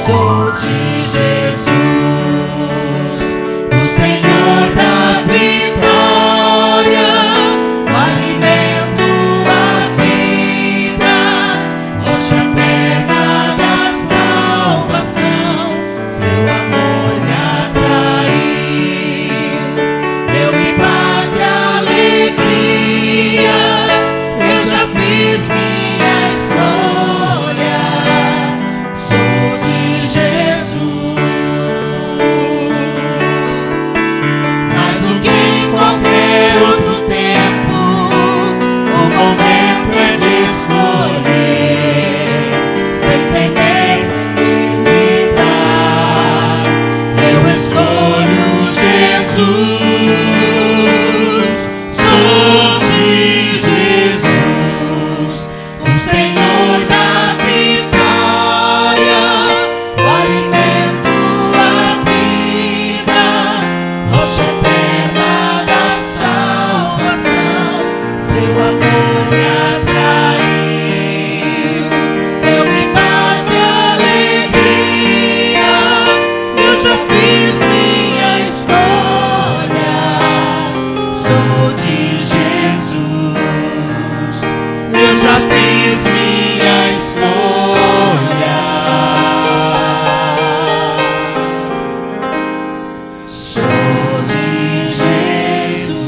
Sou de Jesus, o Senhor da vitória, o alimento, a vida, rocha eterna da salvação. Seu amor me atraiu, deu-me paz e alegria. Eu já fiz minha escolha. Sou de Jesus, mais do que em qualquer outro tempo. O momento é de escolher, sem temer nem hesitar. Eu escolho Jesus. Sou de Jesus, o Senhor da vitória, o alimento, a vida, rocha eterna da salvação. Seu amor me atraiu, deu-me paz e alegria. Eu já fiz minha escolha. Sou de Jesus, eu já fiz minha escolha. Sou de Jesus.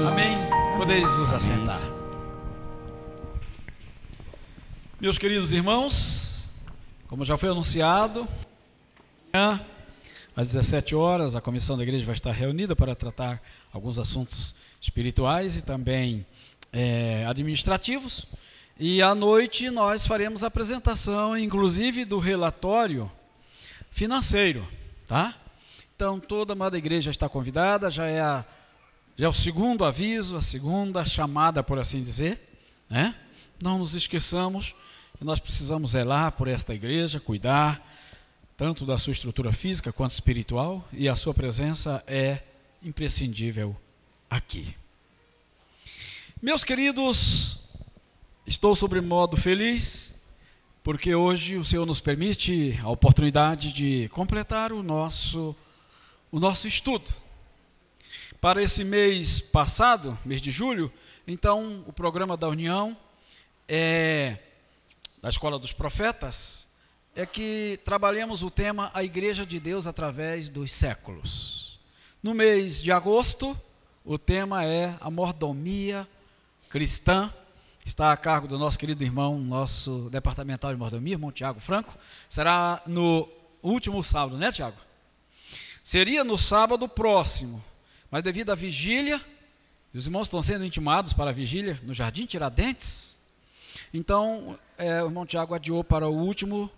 Amém. Podeis vos assentar. Meus queridos irmãos, como já foi anunciado, amanhã, às 17 horas, a comissão da igreja vai estar reunida para tratar alguns assuntos espirituais e também administrativos. E à noite nós faremos a apresentação, inclusive, do relatório financeiro, tá? Então, toda a amada igreja está convidada, já é o segundo aviso, a segunda chamada, por assim dizer, né? Não nos esqueçamos que nós precisamos zelar por esta igreja, cuidar tanto da sua estrutura física quanto espiritual, e a sua presença é imprescindível aqui. Meus queridos, estou sobremodo feliz, porque hoje o Senhor nos permite a oportunidade de completar o nosso estudo. Para esse mês passado, mês de julho, então, o programa da União, da Escola dos Profetas, é que trabalhamos o tema A Igreja de Deus através dos séculos. No mês de agosto, o tema é a mordomia cristã, está a cargo do nosso querido irmão, nosso departamental de mordomia, irmão Tiago Franco. Será no último sábado, né, Tiago? Seria no sábado próximo, mas devido à vigília, os irmãos estão sendo intimados para a vigília no Jardim Tiradentes, então o irmão Tiago adiou para o último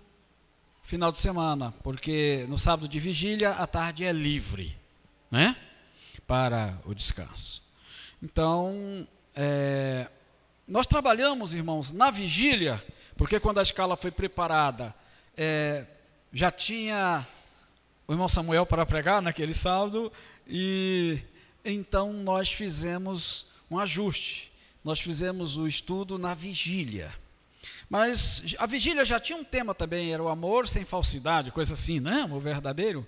final de semana, porque no sábado de vigília a tarde é livre, né, para o descanso. Então, nós trabalhamos, irmãos, na vigília, porque quando a escala foi preparada, já tinha o irmão Samuel para pregar naquele sábado, e então nós fizemos um ajuste, nós fizemos o estudo na vigília. Mas a vigília já tinha um tema também, era o amor sem falsidade, coisa assim, né? O verdadeiro.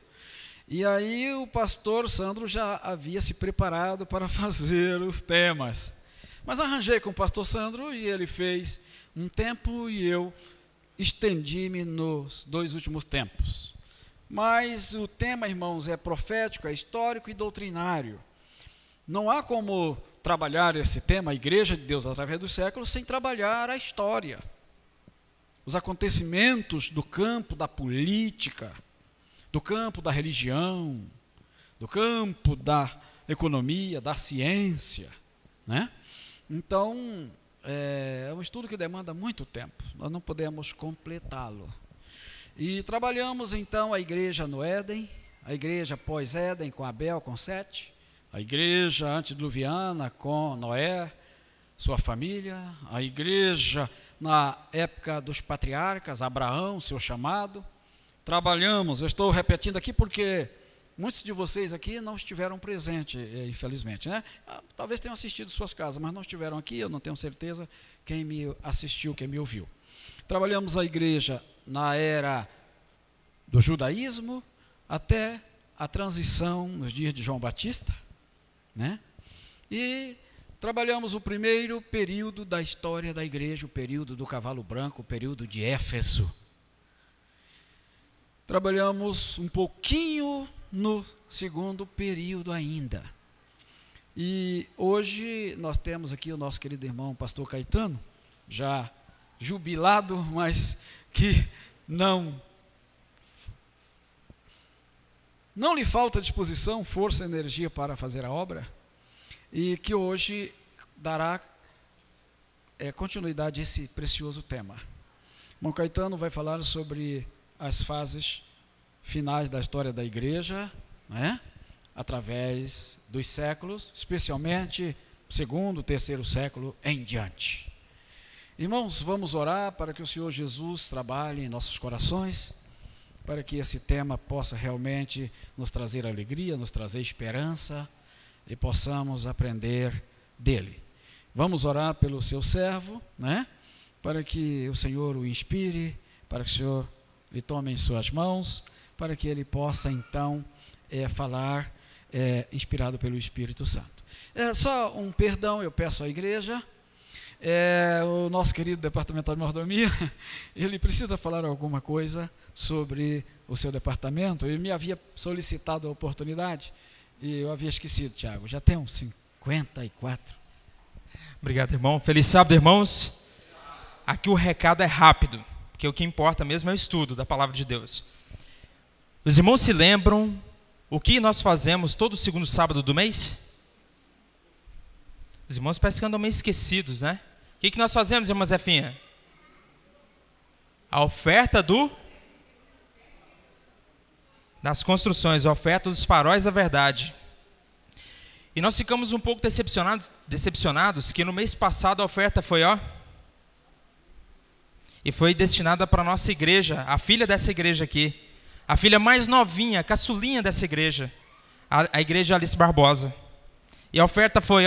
E aí o pastor Sandro já havia se preparado para fazer os temas. Mas arranjei com o pastor Sandro e ele fez um tempo e eu estendi-me nos 2 últimos tempos. Mas o tema, irmãos, é profético, é histórico e doutrinário. Não há como trabalhar esse tema, a Igreja de Deus através dos séculos, sem trabalhar a história. Os acontecimentos do campo da política, do campo da religião, do campo da economia, da ciência, né? Então, é um estudo que demanda muito tempo, nós não podemos completá-lo. E trabalhamos então a igreja no Éden, a igreja pós-Éden com Abel, com Sete, a igreja antediluviana com Noé, sua família, a igreja na época dos patriarcas, Abraão, seu chamado. Trabalhamos, eu estou repetindo aqui porque muitos de vocês aqui não estiveram presentes, infelizmente, né? Talvez tenham assistido suas casas, mas não estiveram aqui, eu não tenho certeza quem me assistiu, quem me ouviu. Trabalhamos a igreja na era do judaísmo até a transição nos dias de João Batista, né? E trabalhamos o primeiro período da história da igreja, o período do cavalo branco, o período de Éfeso. Trabalhamos um pouquinho no segundo período ainda. E hoje nós temos aqui o nosso querido irmão pastor Caetano, já jubilado, mas que não lhe falta disposição, força, energia para fazer a obra, e que hoje dará continuidade a esse precioso tema. Irmão Caetano vai falar sobre as fases finais da história da igreja, né? Através dos séculos, especialmente segundo, terceiro século em diante. Irmãos, vamos orar para que o Senhor Jesus trabalhe em nossos corações, para que esse tema possa realmente nos trazer alegria, nos trazer esperança e possamos aprender dele. Vamos orar pelo seu servo, né? Para que o Senhor o inspire, para que o Senhor lhe tome em suas mãos, para que ele possa então falar inspirado pelo Espírito Santo. Só um perdão, eu peço à igreja. O nosso querido departamento de mordomia, ele precisa falar alguma coisa sobre o seu departamento. Ele me havia solicitado a oportunidade e eu havia esquecido, Tiago. Já tem uns 54. Obrigado, irmão. Feliz sábado, irmãos. Aqui o recado é rápido, porque o que importa mesmo é o estudo da palavra de Deus. Os irmãos se lembram o que nós fazemos todo segundo sábado do mês? Os irmãos parecem que andam meio esquecidos, né? O que nós fazemos, irmã Zefinha? A oferta das construções, a oferta dos faróis da verdade. E nós ficamos um pouco decepcionados que no mês passado a oferta foi, e foi destinada para a nossa igreja, a filha dessa igreja aqui, a filha mais novinha, a caçulinha dessa igreja, a igreja Alice Barbosa. E a oferta foi,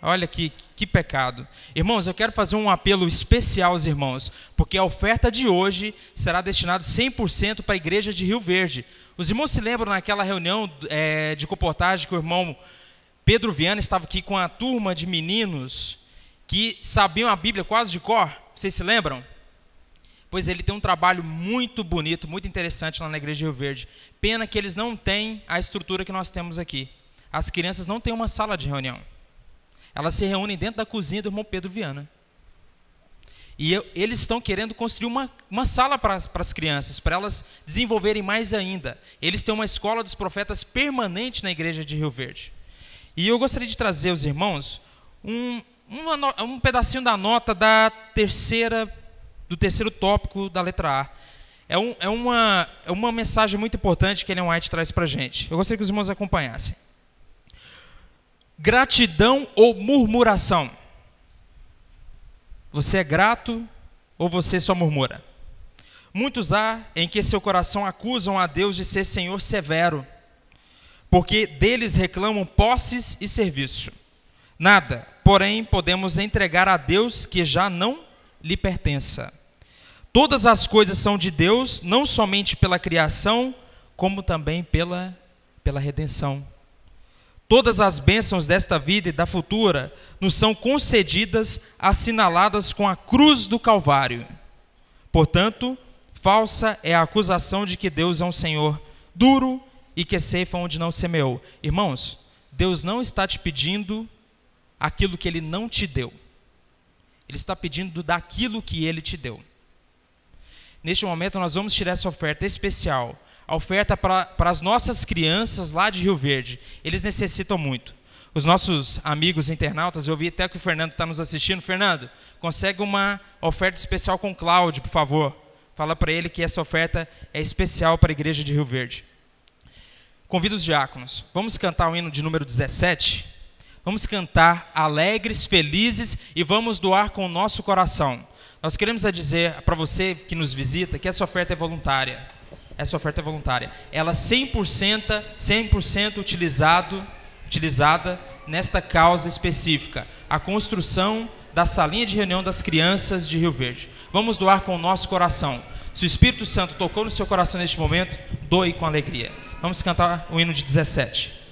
olha que pecado. Irmãos, eu quero fazer um apelo especial aos irmãos, porque a oferta de hoje será destinada 100% para a igreja de Rio Verde. Os irmãos se lembram naquela reunião de comportagem que o irmão Pedro Viana estava aqui com a turma de meninos que sabiam a Bíblia quase de cor? Vocês se lembram? Pois ele tem um trabalho muito bonito, muito interessante lá na igreja de Rio Verde. Pena que eles não têm a estrutura que nós temos aqui. As crianças não têm uma sala de reunião. Elas se reúnem dentro da cozinha do irmão Pedro Viana. E eles estão querendo construir uma sala para as crianças, para elas desenvolverem mais ainda. Eles têm uma escola dos profetas permanente na igreja de Rio Verde. E eu gostaria de trazer aos irmãos um pedacinho da nota do terceiro tópico da letra A. É uma mensagem muito importante que Ellen White traz para a gente. Eu gostaria que os irmãos acompanhassem. Gratidão ou murmuração? Você é grato ou você só murmura? Muitos há em que seu coração acusam a Deus de ser Senhor severo, porque deles reclamam posses e serviço. Nada, porém, podemos entregar a Deus que já não lhe pertença. Todas as coisas são de Deus, não somente pela criação, como também pela redenção. Todas as bênçãos desta vida e da futura nos são concedidas, assinaladas com a cruz do Calvário. Portanto, falsa é a acusação de que Deus é um Senhor duro e que ceifa onde não semeou. Irmãos, Deus não está te pedindo aquilo que Ele não te deu. Ele está pedindo daquilo que Ele te deu. Neste momento nós vamos tirar essa oferta especial, a oferta para as nossas crianças lá de Rio Verde. Eles necessitam muito. Os nossos amigos internautas, eu vi até que o Fernando está nos assistindo. Fernando, consegue uma oferta especial com o Cláudio, por favor. Fala para ele que essa oferta é especial para a igreja de Rio Verde. Convido os diáconos. Vamos cantar o hino de número 17. Vamos cantar alegres, felizes e vamos doar com o nosso coração. Nós queremos dizer para você que nos visita que essa oferta é voluntária. Essa oferta é voluntária. Ela 100% utilizada nesta causa específica. A construção da salinha de reunião das crianças de Rio Verde. Vamos doar com o nosso coração. Se o Espírito Santo tocou no seu coração neste momento, doe com alegria. Vamos cantar o hino de 17.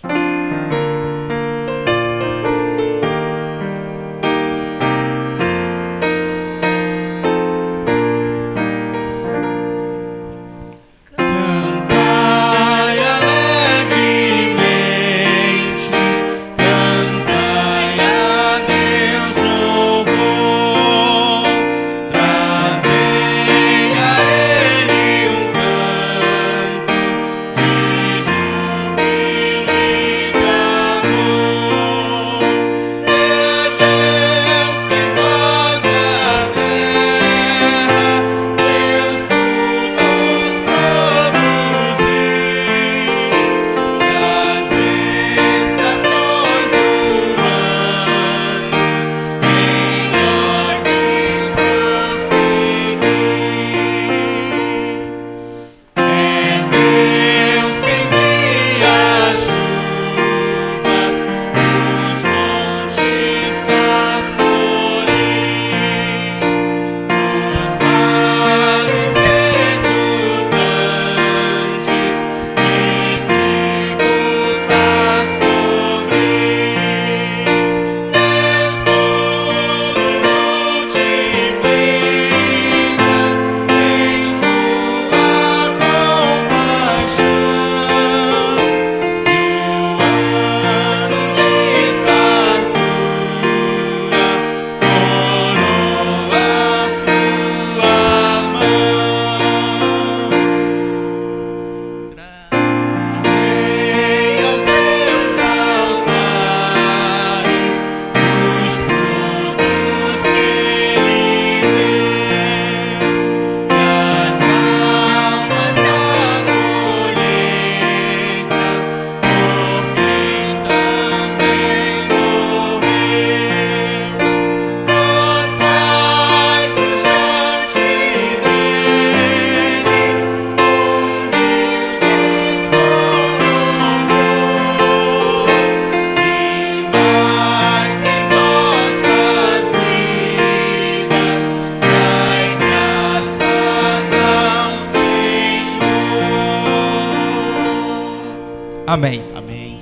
Amém. Amém.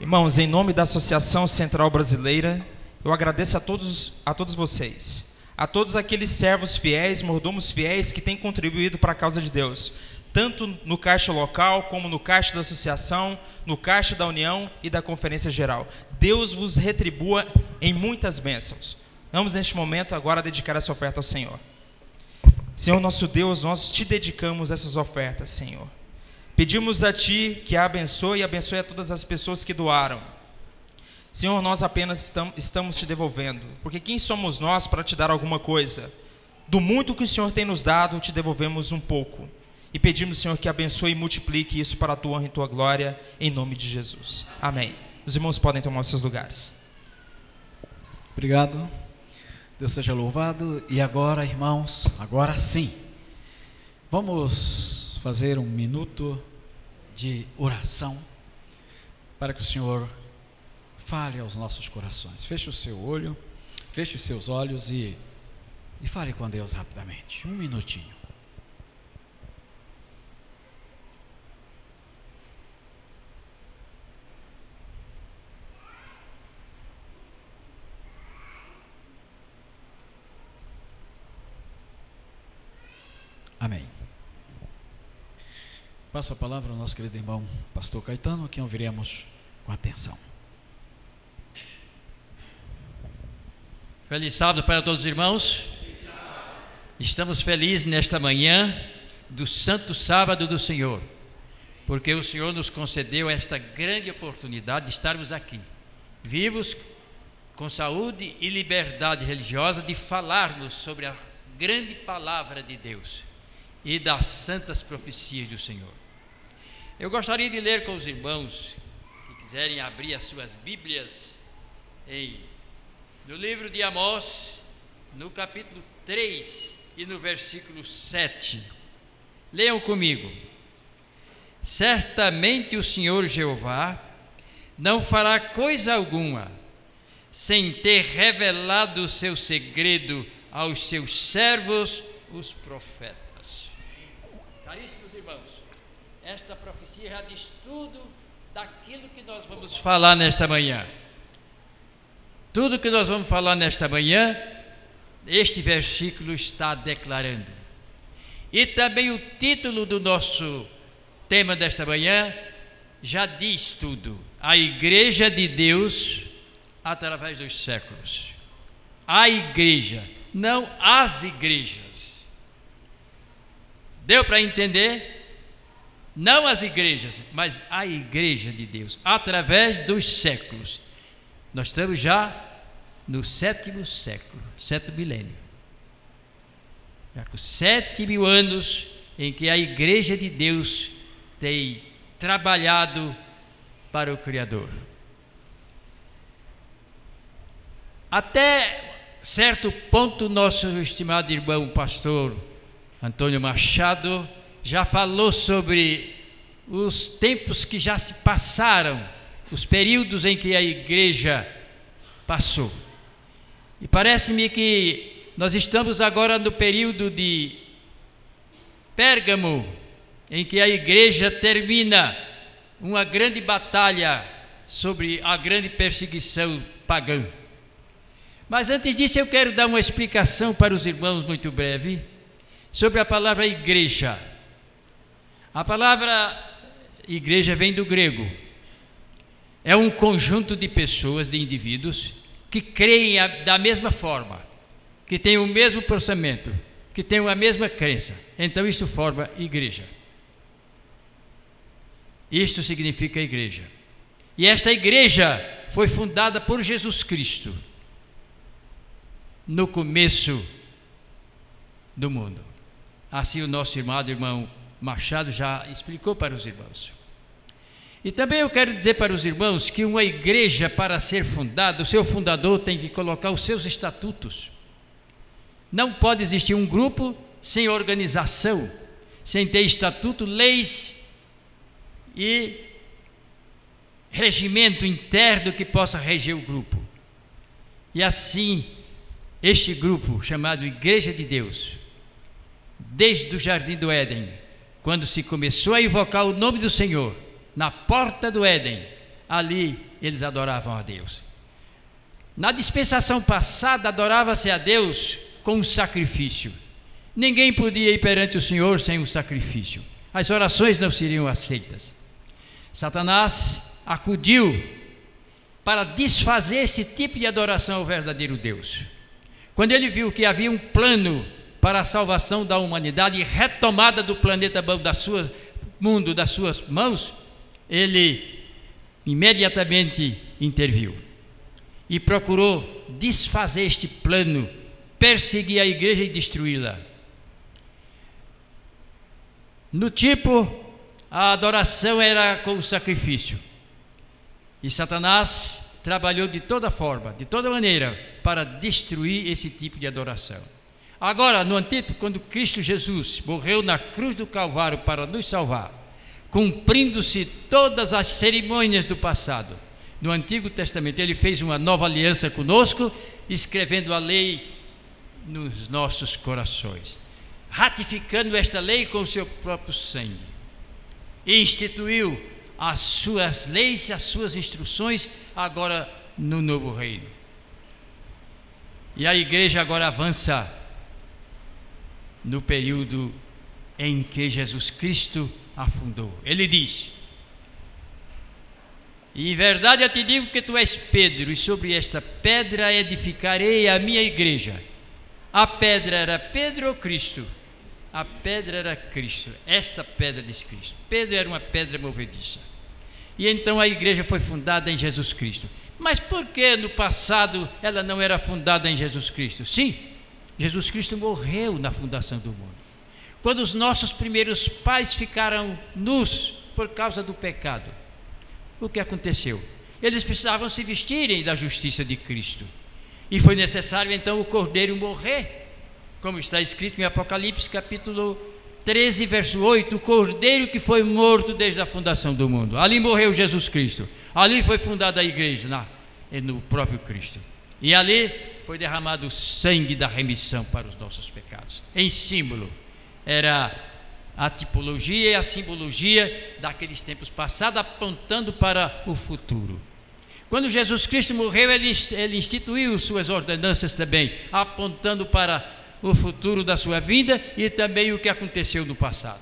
Irmãos, em nome da Associação Central Brasileira, eu agradeço a todos vocês, a todos aqueles servos fiéis, mordomos fiéis que têm contribuído para a causa de Deus, tanto no caixa local, como no caixa da associação, no caixa da União e da Conferência Geral. Deus vos retribua em muitas bênçãos. Vamos neste momento agora dedicar essa oferta ao Senhor. Senhor nosso Deus, nós te dedicamos essas ofertas, Senhor. Pedimos a Ti que a abençoe e abençoe a todas as pessoas que doaram. Senhor, nós apenas estamos te devolvendo, porque quem somos nós para te dar alguma coisa? Do muito que o Senhor tem nos dado, te devolvemos um pouco. E pedimos, Senhor, que abençoe e multiplique isso para a tua honra e tua glória, em nome de Jesus. Amém. Os irmãos podem tomar os seus lugares. Obrigado. Deus seja louvado. E agora, irmãos, agora sim, vamos fazer um minuto de oração para que o Senhor fale aos nossos corações. Feche o seu olho, feche os seus olhos e fale com Deus rapidamente. Um minutinho. Amém. Passo a palavra ao nosso querido irmão pastor Caetano, a quem ouviremos com atenção. Feliz sábado para todos os irmãos. Estamos felizes nesta manhã do Santo Sábado do Senhor, porque o Senhor nos concedeu esta grande oportunidade de estarmos aqui, vivos, com saúde e liberdade religiosa, de falarmos sobre a grande palavra de Deus e das santas profecias do Senhor. Eu gostaria de ler com os irmãos que quiserem abrir as suas Bíblias no livro de Amós, no capítulo 3 e no versículo 7. Leiam comigo. Certamente o Senhor Jeová não fará coisa alguma sem ter revelado o seu segredo aos seus servos, os profetas. Caríssimos irmãos, esta profecia já diz tudo daquilo que nós vamos falar nesta manhã. Tudo que nós vamos falar nesta manhã, este versículo está declarando. E também o título do nosso tema desta manhã já diz tudo. A Igreja de Deus através dos séculos. A igreja, não as igrejas. Deu para entender? Não as igrejas, mas a Igreja de Deus, através dos séculos. Nós estamos já no 7º século, 7º milênio. Já com 7.000 anos em que a Igreja de Deus tem trabalhado para o Criador. Até certo ponto, nosso estimado irmão pastor Antônio Machado já falou sobre os tempos que já se passaram, os períodos em que a igreja passou. E parece-me que nós estamos agora no período de Pérgamo, em que a igreja termina uma grande batalha sobre a grande perseguição pagã. Mas antes disso eu quero dar uma explicação para os irmãos muito breve sobre a palavra igreja. A palavra igreja vem do grego. É um conjunto de pessoas, de indivíduos, que creem da mesma forma, que têm o mesmo pensamento, que têm a mesma crença. Então isso forma igreja. Isto significa igreja. E esta igreja foi fundada por Jesus Cristo no começo do mundo. Assim o nosso irmão Machado já explicou para os irmãos. E também eu quero dizer para os irmãos que uma igreja, para ser fundada, o seu fundador tem que colocar os seus estatutos. Não pode existir um grupo sem organização, sem ter estatuto, leis e regimento interno que possa reger o grupo. E assim, este grupo, chamado Igreja de Deus, desde o Jardim do Éden, quando se começou a invocar o nome do Senhor, na porta do Éden, ali eles adoravam a Deus. Na dispensação passada, adorava-se a Deus com um sacrifício. Ninguém podia ir perante o Senhor sem um sacrifício. As orações não seriam aceitas. Satanás acudiu para desfazer esse tipo de adoração ao verdadeiro Deus. Quando ele viu que havia um plano para a salvação da humanidade e retomada do planeta das suas mãos, ele imediatamente interviu e procurou desfazer este plano, perseguir a igreja e destruí-la. No tipo, a adoração era com o sacrifício. E Satanás trabalhou de toda forma, de toda maneira, para destruir esse tipo de adoração. Agora, no Antigo, quando Cristo Jesus morreu na cruz do Calvário para nos salvar, cumprindo-se todas as cerimônias do passado, no Antigo Testamento, ele fez uma nova aliança conosco, escrevendo a lei nos nossos corações, ratificando esta lei com o seu próprio sangue, e instituiu as suas leis, as suas instruções, agora no novo reino. E a igreja agora avança no período em que Jesus Cristo a fundou. Ele diz: e em verdade eu te digo que tu és Pedro, e sobre esta pedra edificarei a minha igreja. A pedra era Pedro ou Cristo? A pedra era Cristo. Esta pedra diz Cristo. Pedro era uma pedra movediça. E então a igreja foi fundada em Jesus Cristo. Mas por que no passado ela não era fundada em Jesus Cristo? Sim, Jesus Cristo morreu na fundação do mundo. Quando os nossos primeiros pais ficaram nus por causa do pecado, o que aconteceu? Eles precisavam se vestirem da justiça de Cristo. E foi necessário então o Cordeiro morrer, como está escrito em Apocalipse capítulo 13, verso 8, o Cordeiro que foi morto desde a fundação do mundo. Ali morreu Jesus Cristo. Ali foi fundada a igreja, é no próprio Cristo. E ali foi derramado o sangue da remissão para os nossos pecados. Em símbolo, era a tipologia e a simbologia daqueles tempos passados, apontando para o futuro. Quando Jesus Cristo morreu, ele instituiu suas ordenanças também, apontando para o futuro da sua vida e também o que aconteceu no passado.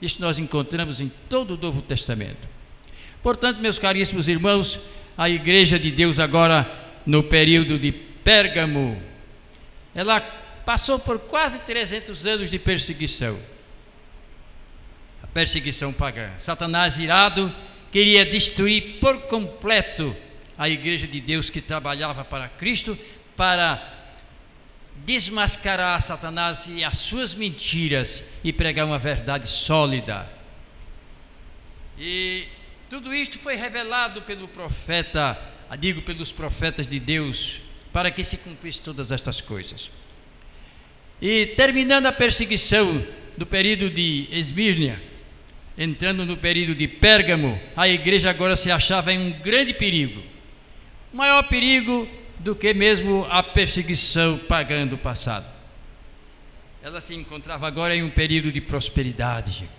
Isso nós encontramos em todo o Novo Testamento. Portanto, meus caríssimos irmãos, a Igreja de Deus agora, no período de Pérgamo, ela passou por quase 300 anos de perseguição. A perseguição pagã. Satanás, irado, queria destruir por completo a Igreja de Deus que trabalhava para Cristo, para desmascarar Satanás e as suas mentiras e pregar uma verdade sólida. E tudo isto foi revelado pelo profeta, pelos profetas de Deus, para que se cumprisse todas estas coisas. E terminando a perseguição do período de Esmirna, entrando no período de Pérgamo, a igreja agora se achava em um grande perigo, maior perigo do que mesmo a perseguição pagã do passado. Ela se encontrava agora em um período de prosperidade.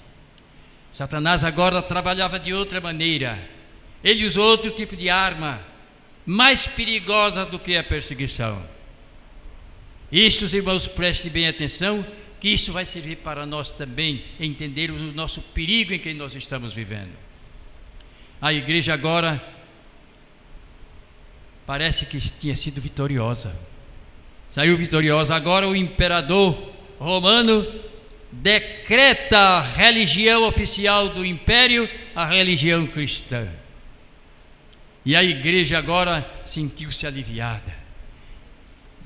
Satanás agora trabalhava de outra maneira. Ele usou outro tipo de arma, mais perigosa do que a perseguição. Isto, os irmãos, prestem bem atenção, que isso vai servir para nós também entendermos o nosso perigo em que nós estamos vivendo. A igreja agora parece que tinha sido vitoriosa, saiu vitoriosa. Agora o imperador romano decreta a religião oficial do império, a religião cristã. E a igreja agora sentiu-se aliviada.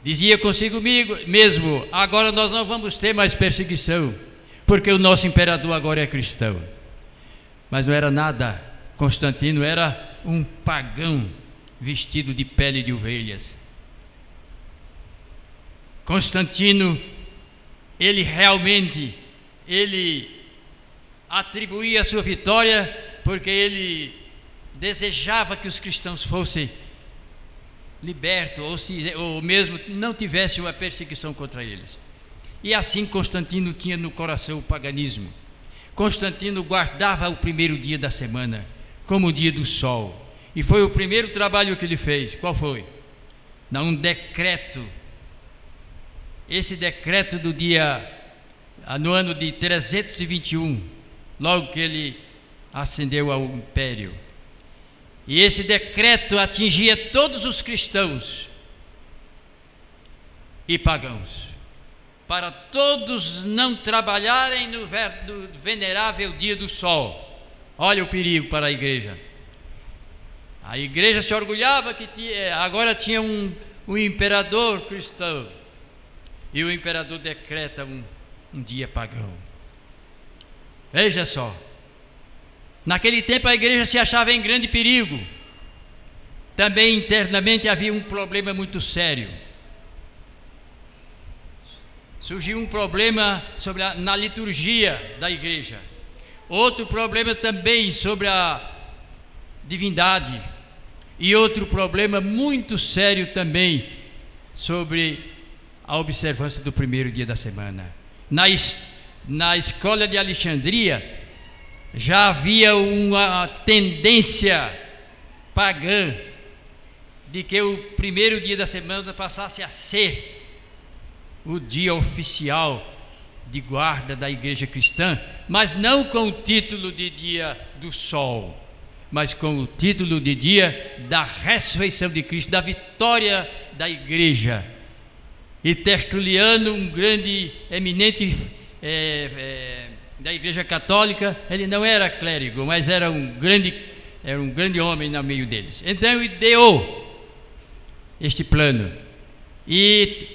Dizia consigo mesmo: agora nós não vamos ter mais perseguição, porque o nosso imperador agora é cristão. Mas não era nada. Constantino era um pagão vestido de pele de ovelhas. Constantino, ele realmente, ele atribuía a sua vitória porque ele desejava que os cristãos fossem libertos, ou mesmo não tivesse uma perseguição contra eles. E assim Constantino tinha no coração o paganismo. Constantino guardava o primeiro dia da semana como o dia do sol, e foi o primeiro trabalho que ele fez. Qual foi? Um decreto. Esse decreto do dia, no ano de 321, logo que ele ascendeu ao império. E esse decreto atingia todos os cristãos e pagãos, para todos não trabalharem no venerável dia do sol. Olha o perigo para a igreja. A igreja se orgulhava que agora tinha um imperador cristão, e o imperador decreta um dia pagão. Veja só. Naquele tempo a igreja se achava em grande perigo. Também internamente havia um problema muito sério. Surgiu um problema na liturgia da igreja. Outro problema também sobre a divindade. E outro problema muito sério também sobre a observância do primeiro dia da semana. Na escola de Alexandria já havia uma tendência pagã de que o primeiro dia da semana passasse a ser o dia oficial de guarda da igreja cristã, mas não com o título de dia do sol, mas com o título de dia da ressurreição de Cristo, da vitória da igreja. E Tertuliano, um grande eminente da igreja católica, ele não era clérigo, mas era um grande homem no meio deles. Então ideou este plano, e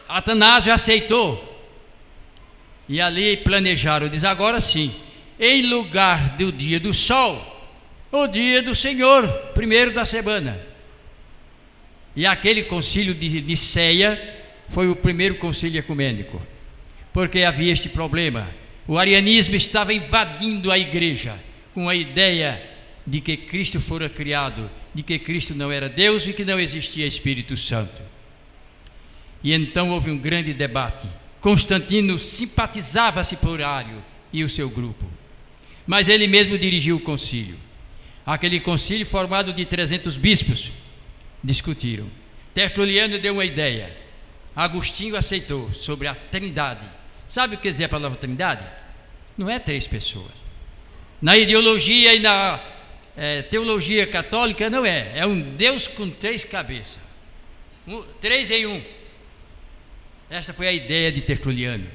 Atanásio aceitou, e ali planejaram. Diz: agora sim, em lugar do dia do sol, o dia do Senhor, primeiro da semana. E aquele concílio de Niceia foi o primeiro concílio ecumênico, porque havia este problema. O arianismo estava invadindo a igreja com a ideia de que Cristo fora criado de que Cristo não era Deus e que não existia Espírito Santo. E então houve um grande debate. Constantino simpatizava-se por Ário e o seu grupo, mas ele mesmo dirigiu o concílio. Aquele concílio formado de 300 bispos discutiram. Tertuliano deu uma ideia, Agostinho aceitou, sobre a Trindade. Sabe o que quer dizer a palavra Trindade? Não é 3 pessoas. Na ideologia e na teologia católica não é. É um Deus com 3 cabeças, 3 em 1. Essa foi a ideia de Tertuliano.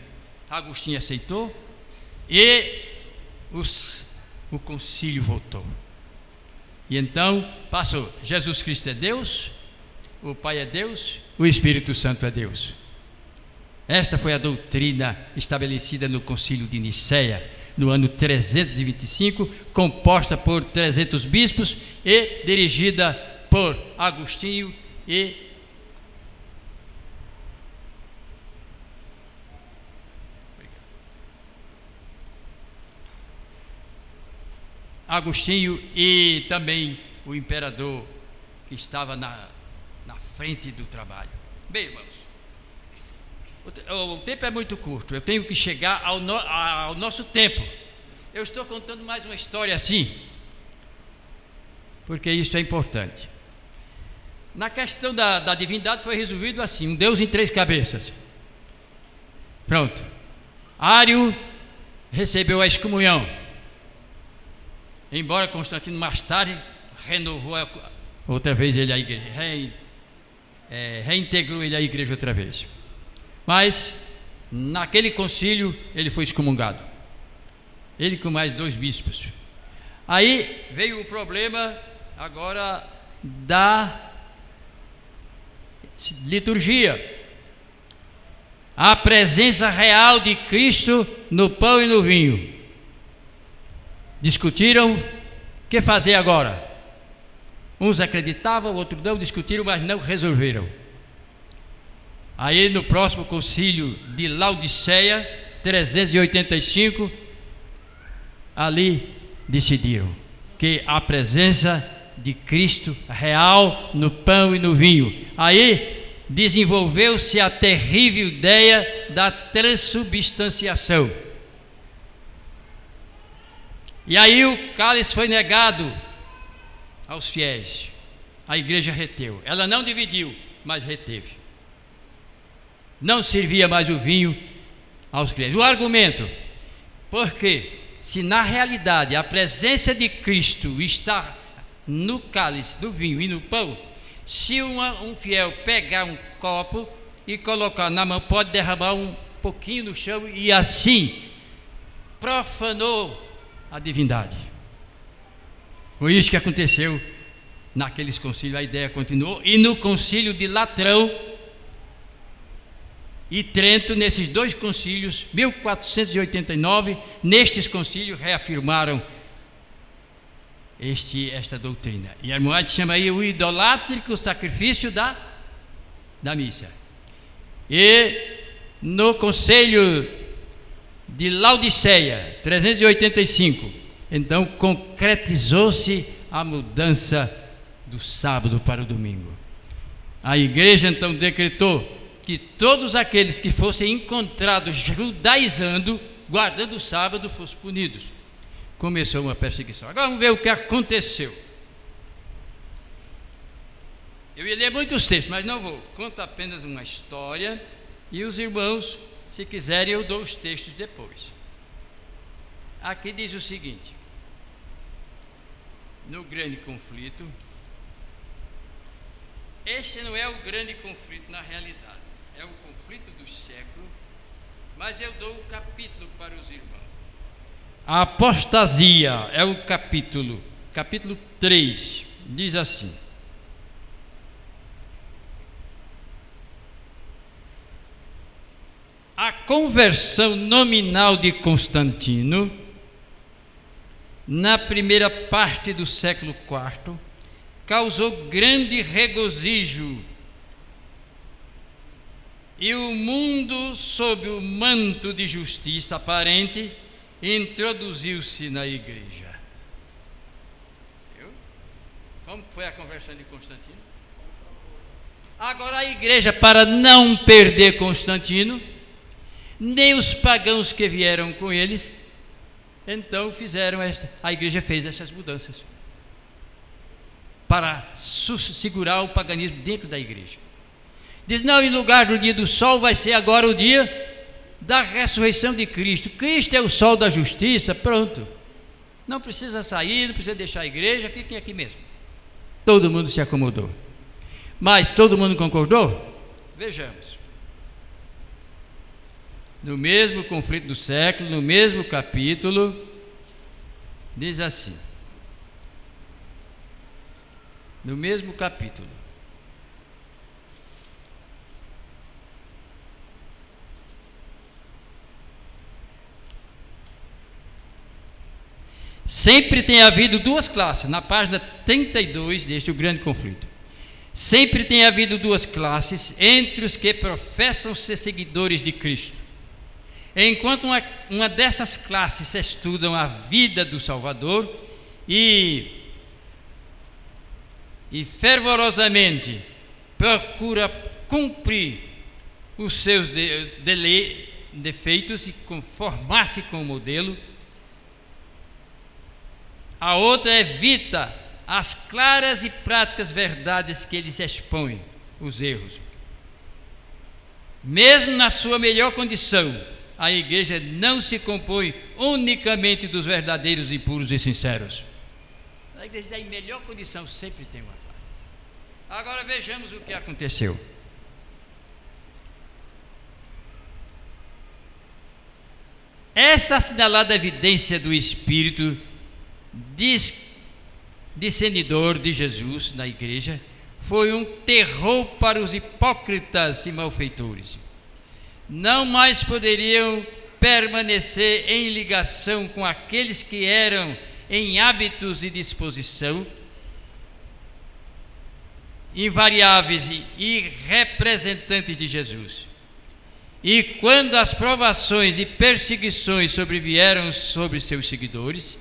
Agostinho aceitou e o concílio votou. E então passou: Jesus Cristo é Deus, o Pai é Deus, o Espírito Santo é Deus. Esta foi a doutrina estabelecida no concílio de Nicéia, no ano 325, composta por 300 bispos e dirigida por Agostinho e também o imperador que estava na frente do trabalho. Bem, irmãos, o tempo é muito curto, eu tenho que chegar ao nosso tempo. Eu estou contando mais uma história assim, porque isso é importante. Na questão da divindade foi resolvido assim: um Deus em 3 cabeças. Pronto. Ário recebeu a excomunhão, embora Constantino mais tarde renovou outra vez ele a igreja, reintegrou ele à igreja outra vez. Mas naquele concílio ele foi excomungado, ele com mais 2 bispos. Aí veio o problema agora da liturgia, a presença real de Cristo no pão e no vinho. Discutiram o que fazer agora. Uns acreditavam, outros não, discutiram, mas não resolveram. Aí no próximo concílio de Laodiceia, 385, ali decidiram que a presença de Cristo real no pão e no vinho. Aí desenvolveu-se a terrível ideia da transubstanciação. E aí o cálice foi negado aos fiéis. A igreja reteu. Ela não dividiu, mas reteve. Não servia mais o vinho aos crentes. O argumento: porque se na realidade a presença de Cristo está no cálice, no vinho e no pão, se um fiel pegar um copo e colocar na mão, pode derramar um pouquinho no chão e assim profanou a divindade. Foi isso que aconteceu naqueles concílios. A ideia continuou, e no concílio de Latrão e Trento, nesses 2 concílios, 1489, nestes concílios reafirmaram esta doutrina. E a irmã chama aí o idolátrico sacrifício da missa. E no concílio de Laodiceia, 385, então concretizou-se a mudança do sábado para o domingo. A igreja então decretou que todos aqueles que fossem encontrados judaizando, guardando o sábado, fossem punidos. Começou uma perseguição. Agora vamos ver o que aconteceu. Eu ia ler muitos textos, mas não vou. Conto apenas uma história, e os irmãos, se quiserem, eu dou os textos depois. Aqui diz o seguinte: no grande conflito, este não é o grande conflito na realidade, é o conflito dos séculos, mas eu dou o capítulo para os irmãos. A apostasia é o capítulo 3, diz assim: a conversão nominal de Constantino, na primeira parte do século IV, causou grande regozijo, e o mundo, sob o manto de justiça aparente, introduziu-se na igreja. Como foi a conversão de Constantino? Agora a igreja, para não perder Constantino, nem os pagãos que vieram com eles, então a igreja fez essas mudanças para segurar o paganismo dentro da igreja. Diz: não, em lugar do dia do sol vai ser agora o dia da ressurreição de Cristo. Cristo é o sol da justiça, pronto. Não precisa sair, não precisa deixar a igreja, fiquem aqui mesmo. Todo mundo se acomodou. Mas todo mundo concordou? Vejamos. No mesmo conflito do século, no mesmo capítulo, diz assim. No mesmo capítulo. Sempre tem havido duas classes, na página 32 deste O Grande Conflito. Sempre tem havido duas classes entre os que professam ser seguidores de Cristo. Enquanto uma dessas classes estudam a vida do Salvador e fervorosamente procura cumprir os seus defeitos e conformar-se com o modelo, a outra evita as claras e práticas verdades que eles expõem, os erros. Mesmo na sua melhor condição, a igreja não se compõe unicamente dos verdadeiros e puros e sinceros. A igreja em melhor condição sempre tem uma classe. Agora vejamos o que aconteceu. Essa assinalada evidência do Espírito discernidor de Jesus na igreja foi um terror para os hipócritas e malfeitores. Não mais poderiam permanecer em ligação com aqueles que eram em hábitos e disposição invariáveis e representantes de Jesus. E quando as provações e perseguições sobrevieram sobre seus seguidores,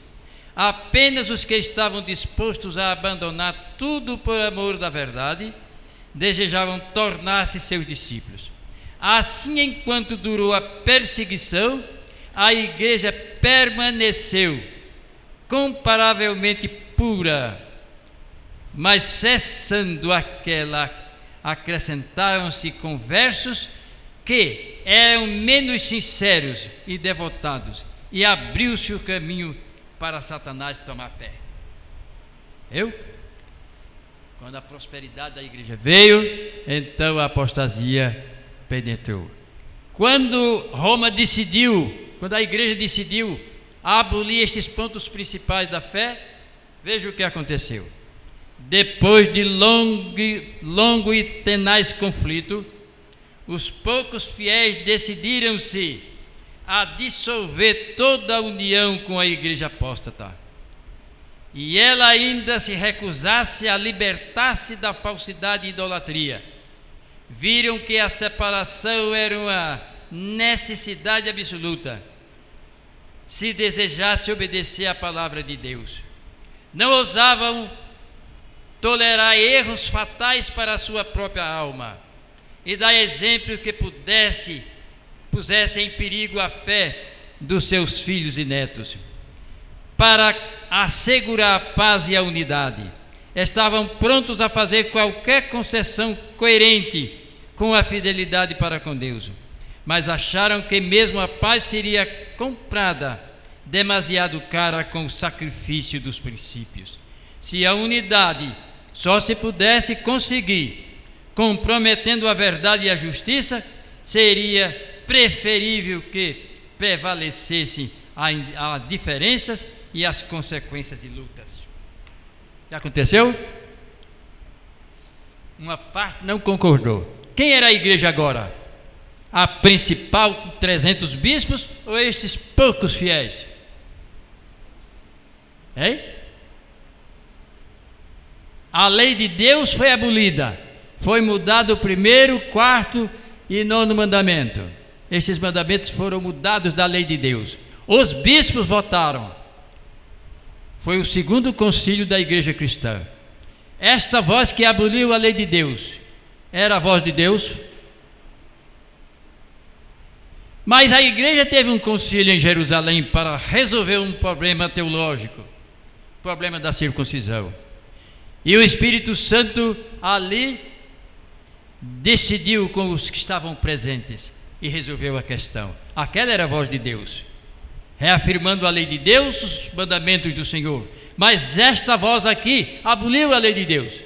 apenas os que estavam dispostos a abandonar tudo por amor da verdade desejavam tornar-se seus discípulos. Assim, enquanto durou a perseguição, a igreja permaneceu comparavelmente pura, mas cessando aquela, acrescentaram-se conversos que eram menos sinceros e devotados, e abriu-se o caminho para Satanás tomar pé. Quando a prosperidade da igreja veio, então a apostasia penetrou. Quando a igreja decidiu abolir estes pontos principais da fé, veja o que aconteceu. Depois de longo e tenaz conflito, os poucos fiéis decidiram-se a dissolver toda a união com a igreja apóstata. E ela ainda se recusasse a libertar-se da falsidade e idolatria. Viram que a separação era uma necessidade absoluta, se desejasse obedecer à palavra de Deus. Não ousavam tolerar erros fatais para a sua própria alma e dar exemplo que pusesse em perigo a fé dos seus filhos e netos. Para assegurar a paz e a unidade, estavam prontos a fazer qualquer concessão coerente com a fidelidade para com Deus, mas acharam que mesmo a paz seria comprada demasiado cara com o sacrifício dos princípios. Se a unidade só se pudesse conseguir comprometendo a verdade e a justiça, seria preferível que prevalecessem as diferenças e as consequências de lutas. Já aconteceu? Uma parte não concordou. Quem era a igreja agora? A principal com 300 bispos ou estes poucos fiéis? Hein? A lei de Deus foi abolida. Foi mudado o 1º, 4º e 9º mandamento. Estes mandamentos foram mudados da lei de Deus. Os bispos votaram. Foi o 2º concílio da igreja cristã. esta voz que aboliu a lei de Deus era a voz de Deus? Mas a igreja teve um concílio em Jerusalém para resolver um problema teológico, o problema da circuncisão. E o Espírito Santo ali decidiu com os que estavam presentes e resolveu a questão. Aquela era a voz de Deus, reafirmando a lei de Deus, os mandamentos do Senhor. Mas esta voz aqui aboliu a lei de Deus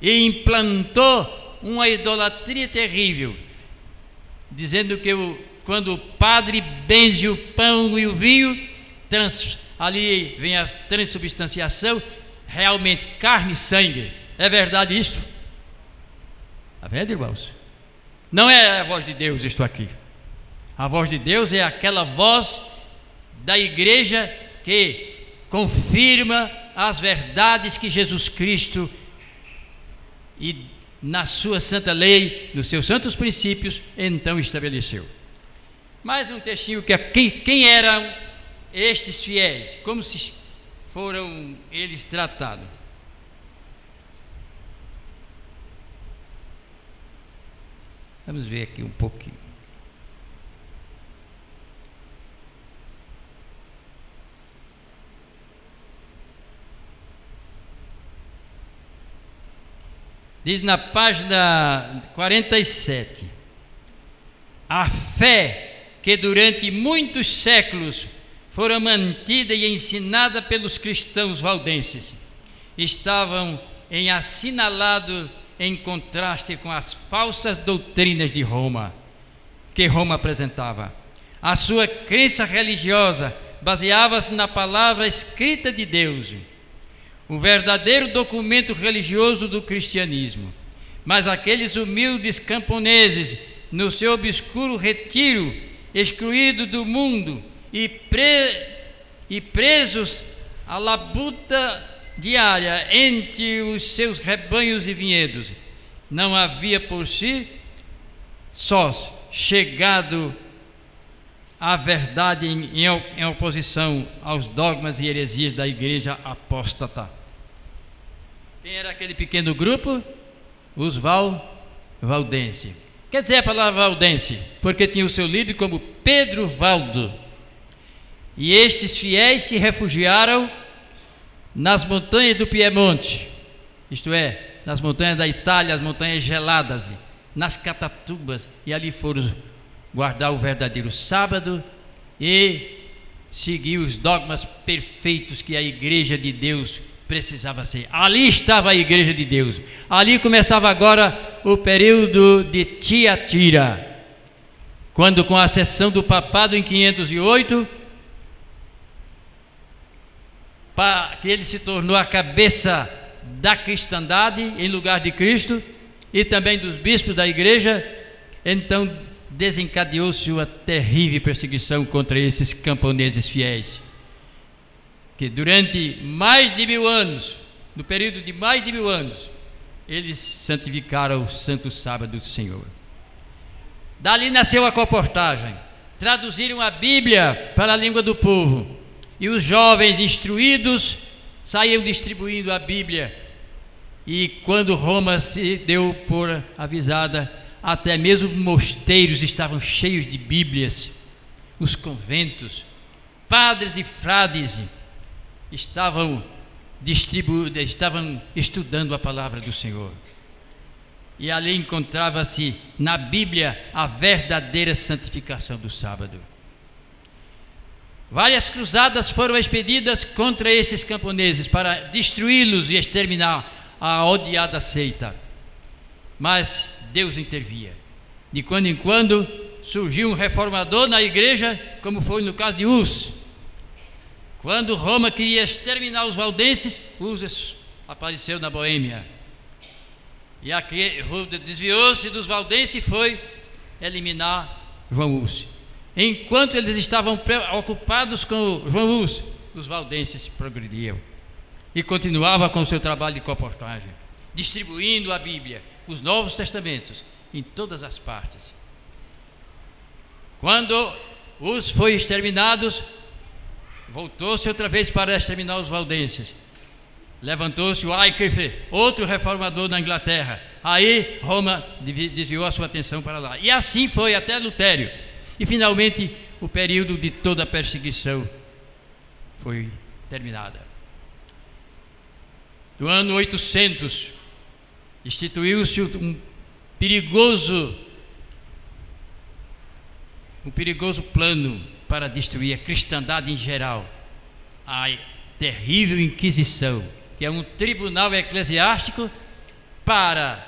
e implantou uma idolatria terrível, dizendo que quando o padre benze o pão e o vinho, ali vem a transubstanciação, realmente carne e sangue. É verdade isto? Está vendo, irmãos? Não é a voz de Deus isto aqui. A voz de Deus é aquela voz da igreja que confirma as verdades que Jesus Cristo, e na sua santa lei, nos seus santos princípios, então estabeleceu. Mais um textinho que quem eram estes fiéis, como se foram eles tratados. Vamos ver aqui um pouquinho. Diz na página 47: a fé que durante muitos séculos fora mantida e ensinada pelos cristãos valdenses estavam em assinalado em contraste com as falsas doutrinas de Roma, que Roma apresentava. A sua crença religiosa baseava-se na palavra escrita de Deus, o verdadeiro documento religioso do cristianismo. Mas aqueles humildes camponeses, no seu obscuro retiro, excluídos do mundo e presos à labuta diária entre os seus rebanhos e vinhedos, não havia por si sós chegado à verdade em oposição aos dogmas e heresias da igreja apóstata. Quem era aquele pequeno grupo? Os valdenses. Quer dizer a palavra valdense? Porque tinha o seu líder como Pedro Valdo. E estes fiéis se refugiaram nas montanhas do Piemonte, isto é, nas montanhas da Itália, as montanhas geladas, nas Catatubas, e ali foram guardar o verdadeiro sábado e seguir os dogmas perfeitos que a igreja de Deus precisava ser. Ali estava a igreja de Deus. Ali começava agora o período de Tiatira, quando, com a acessão do papado em 508, que ele se tornou a cabeça da cristandade em lugar de Cristo, e também dos bispos da igreja, então desencadeou-se uma terrível perseguição contra esses camponeses fiéis, que durante mais de 1000 anos, no período de mais de 1000 anos, eles santificaram o santo sábado do Senhor. Dali nasceu a colportagem, traduziram a Bíblia para a língua do povo, e os jovens instruídos saíam distribuindo a Bíblia. E quando Roma se deu por avisada, até mesmo mosteiros estavam cheios de Bíblias. Os conventos, padres e frades estavam estudando a palavra do Senhor. E ali encontrava-se na Bíblia a verdadeira santificação do sábado. Várias cruzadas foram expedidas contra esses camponeses para destruí-los e exterminar a odiada seita. Mas Deus intervia. De quando em quando surgiu um reformador na igreja, como foi no caso de Hus. Quando Roma queria exterminar os valdenses, Hus apareceu na Boêmia. E aqui desviou-se dos valdenses e foi eliminar João Hus. Enquanto eles estavam ocupados com João Hus, os valdenses progrediam e continuavam com o seu trabalho de colportagem, distribuindo a Bíblia, os Novos Testamentos, em todas as partes. Quando Hus foi exterminado, voltou-se outra vez para exterminar os valdenses. Levantou-se o Wycliffe, outro reformador da Inglaterra. Aí Roma desviou a sua atenção para lá. E assim foi até Lutério. E finalmente o período de toda a perseguição foi terminada. No ano 800, instituiu-se um perigoso plano para destruir a cristandade em geral, a terrível Inquisição, que é um tribunal eclesiástico para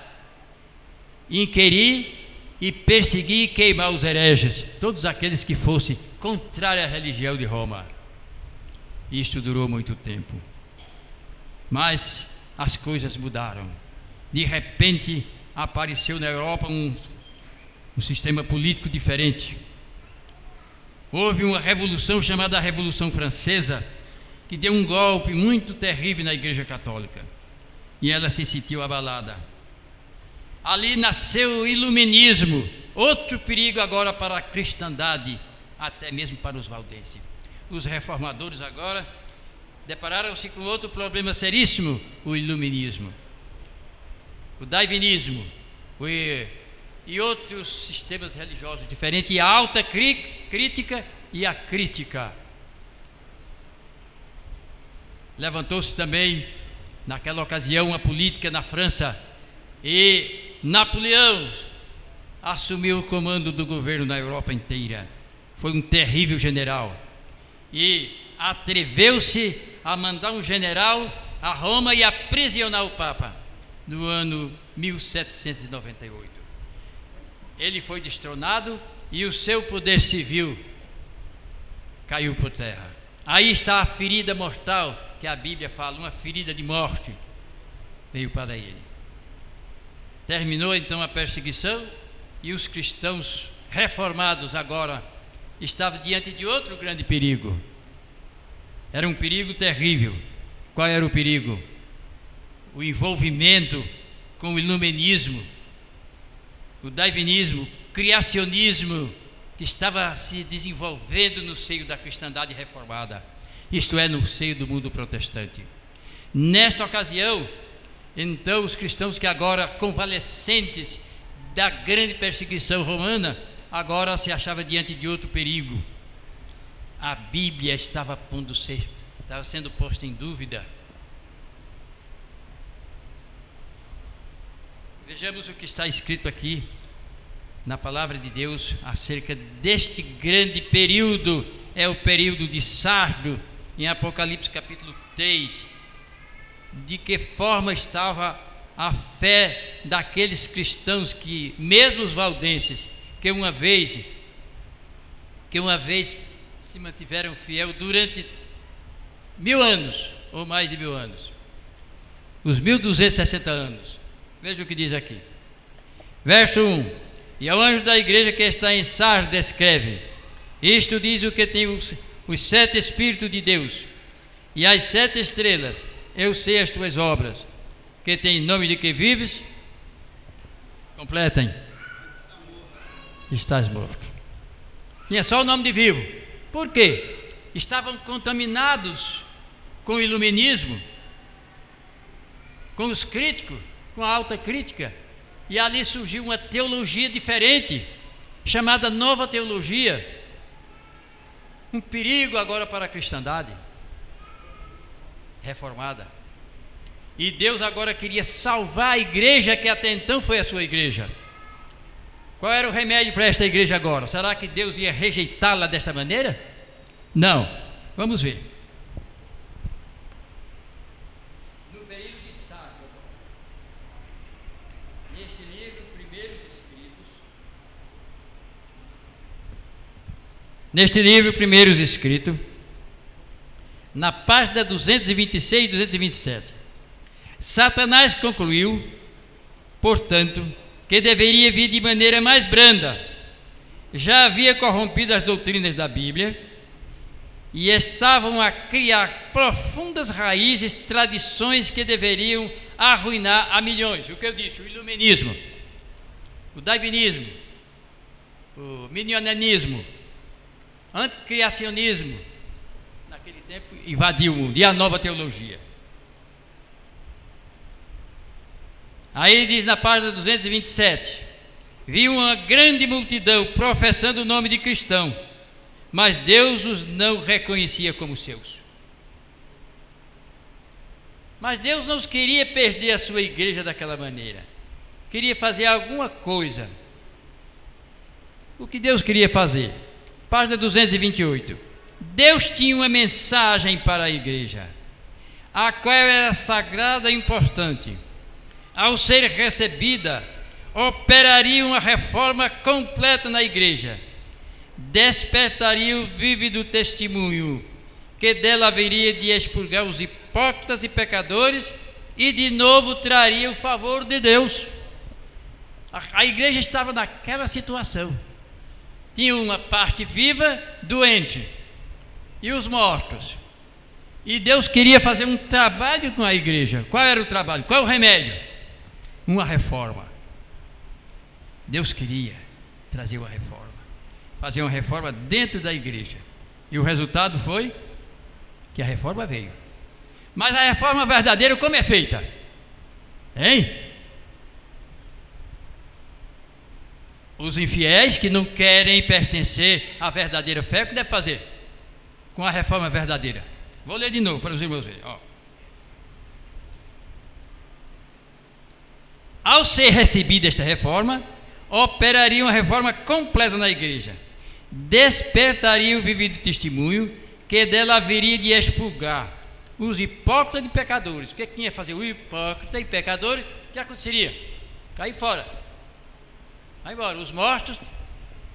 inquirir e perseguir e queimar os hereges, todos aqueles que fossem contrários à religião de Roma. Isto durou muito tempo, mas as coisas mudaram. De repente apareceu na Europa um sistema político diferente. Houve uma revolução chamada Revolução Francesa, que deu um golpe muito terrível na Igreja Católica, e ela se sentiu abalada. Ali nasceu o Iluminismo, outro perigo agora para a cristandade, até mesmo para os valdenses. Os reformadores agora depararam-se com outro problema seríssimo: o Iluminismo, o Darwinismo e outros sistemas religiosos diferentes, e a alta crítica e a crítica. Levantou-se também naquela ocasião uma política na França, e Napoleão assumiu o comando do governo na Europa inteira. Foi um terrível general, e atreveu-se a mandar um general a Roma e aprisionar o Papa no ano 1798. Ele foi destronado e o seu poder civil caiu por terra. Aí está a ferida mortal que a Bíblia fala, uma ferida de morte veio para ele. Terminou então a perseguição, e os cristãos reformados agora estavam diante de outro grande perigo. Era um perigo terrível. Qual era o perigo? O envolvimento com o iluminismo, o darwinismo, o criacionismo, que estava se desenvolvendo no seio da cristandade reformada, isto é, no seio do mundo protestante. Nesta ocasião, então, os cristãos que agora convalescentes da grande perseguição romana, agora se achavam diante de outro perigo. A Bíblia estava sendo posta em dúvida. Vejamos o que está escrito aqui na palavra de Deus acerca deste grande período. É o período de Sardo, em Apocalipse capítulo 3. De que forma estava a fé daqueles cristãos que, mesmo os valdenses, que uma vez se mantiveram fiel durante 1000 anos, ou mais de 1000 anos, os 1260 anos. Veja o que diz aqui, verso 1: E ao anjo da igreja que está em Sardes escreve: Isto diz o que tem os 7 Espíritos de Deus e as 7 estrelas. Eu sei as tuas obras, que tem nome de que vives. Completem. Estás morto. Tinha só o nome de vivo. Por quê? Estavam contaminados com o iluminismo, com os críticos, com a alta crítica, e ali surgiu uma teologia diferente, chamada Nova Teologia. Um perigo agora para a cristandade reformada. E Deus agora queria salvar a igreja que até então foi a sua igreja. Qual era o remédio para esta igreja agora? Será que Deus ia rejeitá-la desta maneira? Não. Vamos ver. No período de Sardo, neste livro, Primeiros Escritos, na página 226 e 227, Satanás concluiu, portanto, que deveria vir de maneira mais branda. Já havia corrompido as doutrinas da Bíblia e estavam a criar profundas raízes, tradições que deveriam arruinar a milhões. O que eu disse? O iluminismo, o darwinismo, o minianismo, anticriacionismo, naquele tempo invadiu o mundo, e a nova teologia. Aí diz na página 227: vi uma grande multidão professando o nome de cristão, mas Deus os não reconhecia como seus. Mas Deus não queria perder a sua igreja daquela maneira. Queria fazer alguma coisa. O que Deus queria fazer? Página 228. Deus tinha uma mensagem para a igreja, a qual era sagrada e importante. Ao ser recebida, operaria uma reforma completa na igreja, despertaria o vívido testemunho que dela haveria de expurgar os hipócritas e pecadores e de novo traria o favor de Deus. A igreja estava naquela situação. Tinha uma parte viva, doente, e os mortos. E Deus queria fazer um trabalho com a igreja. Qual era o trabalho? Qual o remédio? Uma reforma. Deus queria trazer uma reforma, fazer uma reforma dentro da igreja. E o resultado foi que a reforma veio. Mas a reforma verdadeira como é feita? Hein? Os infiéis que não querem pertencer à verdadeira fé, o que deve fazer com a reforma verdadeira? Vou ler de novo para os irmãos verem. Ao ser recebida esta reforma, operaria uma reforma completa na igreja, despertaria o vivido testemunho que dela haveria de expurgar os hipócritas e pecadores. O que tinha que fazer? O hipócrita e pecadores, o que aconteceria? Cair fora, vai embora, os mortos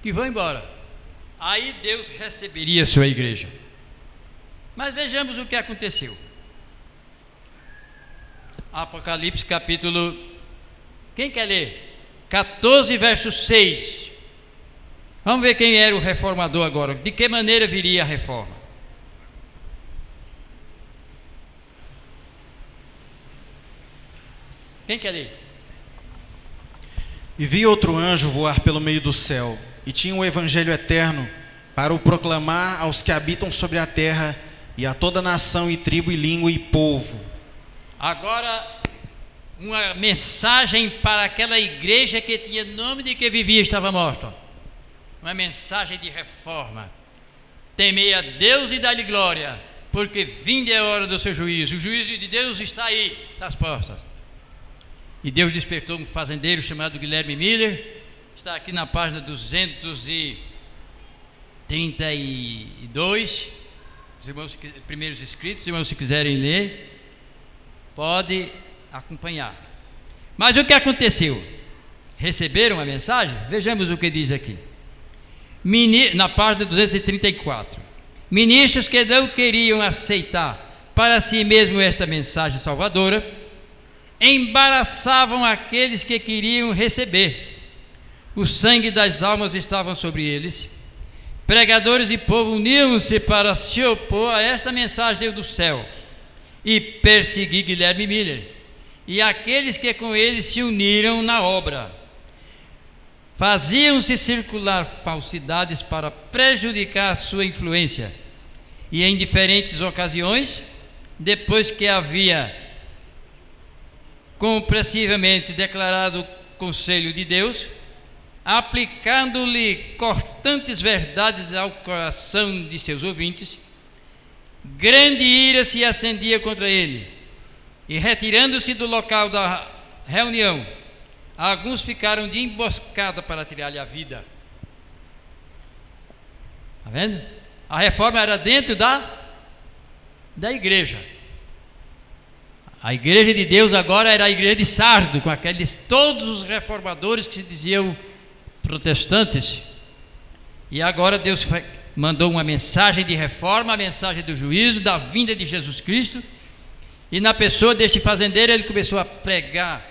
que vão embora. Aí Deus receberia a sua igreja. Mas vejamos o que aconteceu. Apocalipse capítulo, quem quer ler? 14 verso 6. Vamos ver quem era o reformador agora. De que maneira viria a reforma? Quem quer ler? E vi outro anjo voar pelo meio do céu, e tinha um evangelho eterno para o proclamar aos que habitam sobre a terra, e a toda nação e tribo e língua e povo. Agora, uma mensagem para aquela igreja que tinha nome de que vivia e estava morta. Uma mensagem de reforma. Temei a Deus e dá-lhe glória, porque vinda é a hora do seu juízo. O juízo de Deus está aí, nas portas. E Deus despertou um fazendeiro chamado Guilherme Miller. Está aqui na página 232. Os irmãos, primeiros escritos, os irmãos, se quiserem ler, pode acompanhar. Mas o que aconteceu? Receberam a mensagem? Vejamos o que diz aqui. Na página 234. Ministros que não queriam aceitar para si mesmo esta mensagem salvadora, embaraçavam aqueles que queriam receber. O sangue das almas estava sobre eles. Pregadores e povo uniam-se para se opor a esta mensagem do céu e perseguir Guilherme Miller e aqueles que com ele se uniram na obra. Faziam-se circular falsidades para prejudicar a sua influência, e em diferentes ocasiões, depois que havia compreensivelmente declarado o conselho de Deus, aplicando-lhe cortantes verdades ao coração de seus ouvintes, grande ira se acendia contra ele, e retirando-se do local da reunião, alguns ficaram de emboscada para tirar-lhe a vida. Está vendo? A reforma era dentro da igreja. A igreja de Deus agora era a igreja de Sardo, com aqueles todos os reformadores que se diziam protestantes. E agora Deus mandou uma mensagem de reforma, a mensagem do juízo, da vinda de Jesus Cristo. E na pessoa deste fazendeiro ele começou a pregar,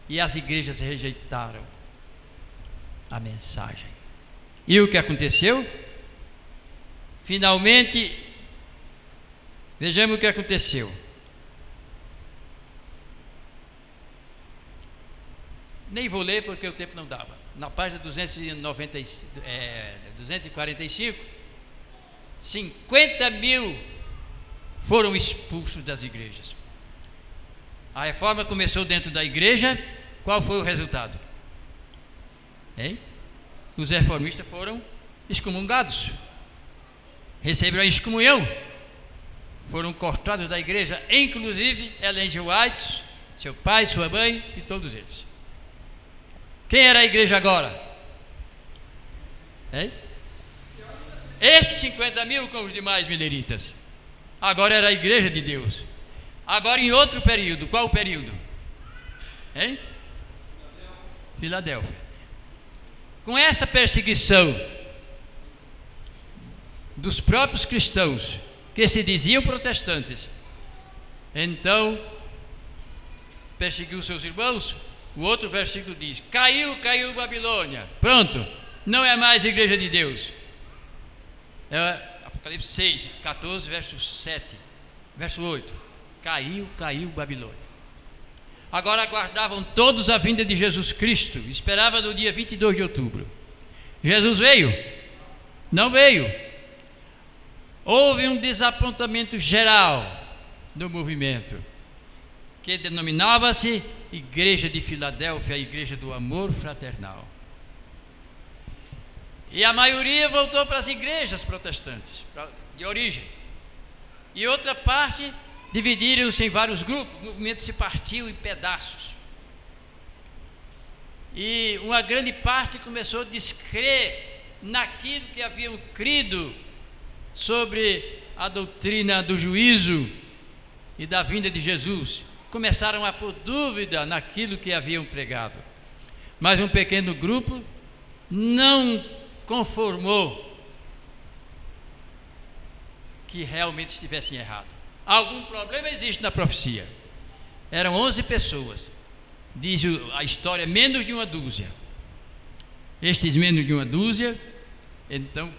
e as igrejas rejeitaram a mensagem. E o que aconteceu? Finalmente, vejamos o que aconteceu. Nem vou ler porque o tempo não dava. Na página 245, 50 mil foram expulsos das igrejas. A reforma começou dentro da igreja, Qual foi o resultado? Hein? Os reformistas foram excomungados, receberam a excomunhão, foram cortados da igreja, inclusive Ellen G. White, seu pai, sua mãe e todos eles. Quem era a igreja agora? Hein? Esses 50 mil com os demais mileritas. Agora era a igreja de Deus. Agora em outro período. Qual o período? Hein? Filadélfia. Com essa perseguição dos próprios cristãos que se diziam protestantes, então perseguiu seus irmãos. O outro versículo diz: caiu Babilônia. Pronto, não é mais igreja de Deus. É Apocalipse 6, 14, verso 7, verso 8. Caiu Babilônia. Agora aguardavam todos a vinda de Jesus Cristo. Esperava no dia 22 de outubro. Jesus veio? Não veio. Houve um desapontamento geral no movimento, que denominava-se Igreja de Filadélfia, a Igreja do Amor Fraternal. E a maioria voltou para as igrejas protestantes de origem. E outra parte dividiram-se em vários grupos, o movimento se partiu em pedaços. E uma grande parte começou a descrer naquilo que haviam crido sobre a doutrina do juízo e da vinda de Jesus. Começaram a pôr dúvida naquilo que haviam pregado. Mas um pequeno grupo não conformou que realmente estivessem errados. Algum problema existe na profecia. Eram 11 pessoas, diz a história, menos de uma dúzia. Estes menos de uma dúzia, então,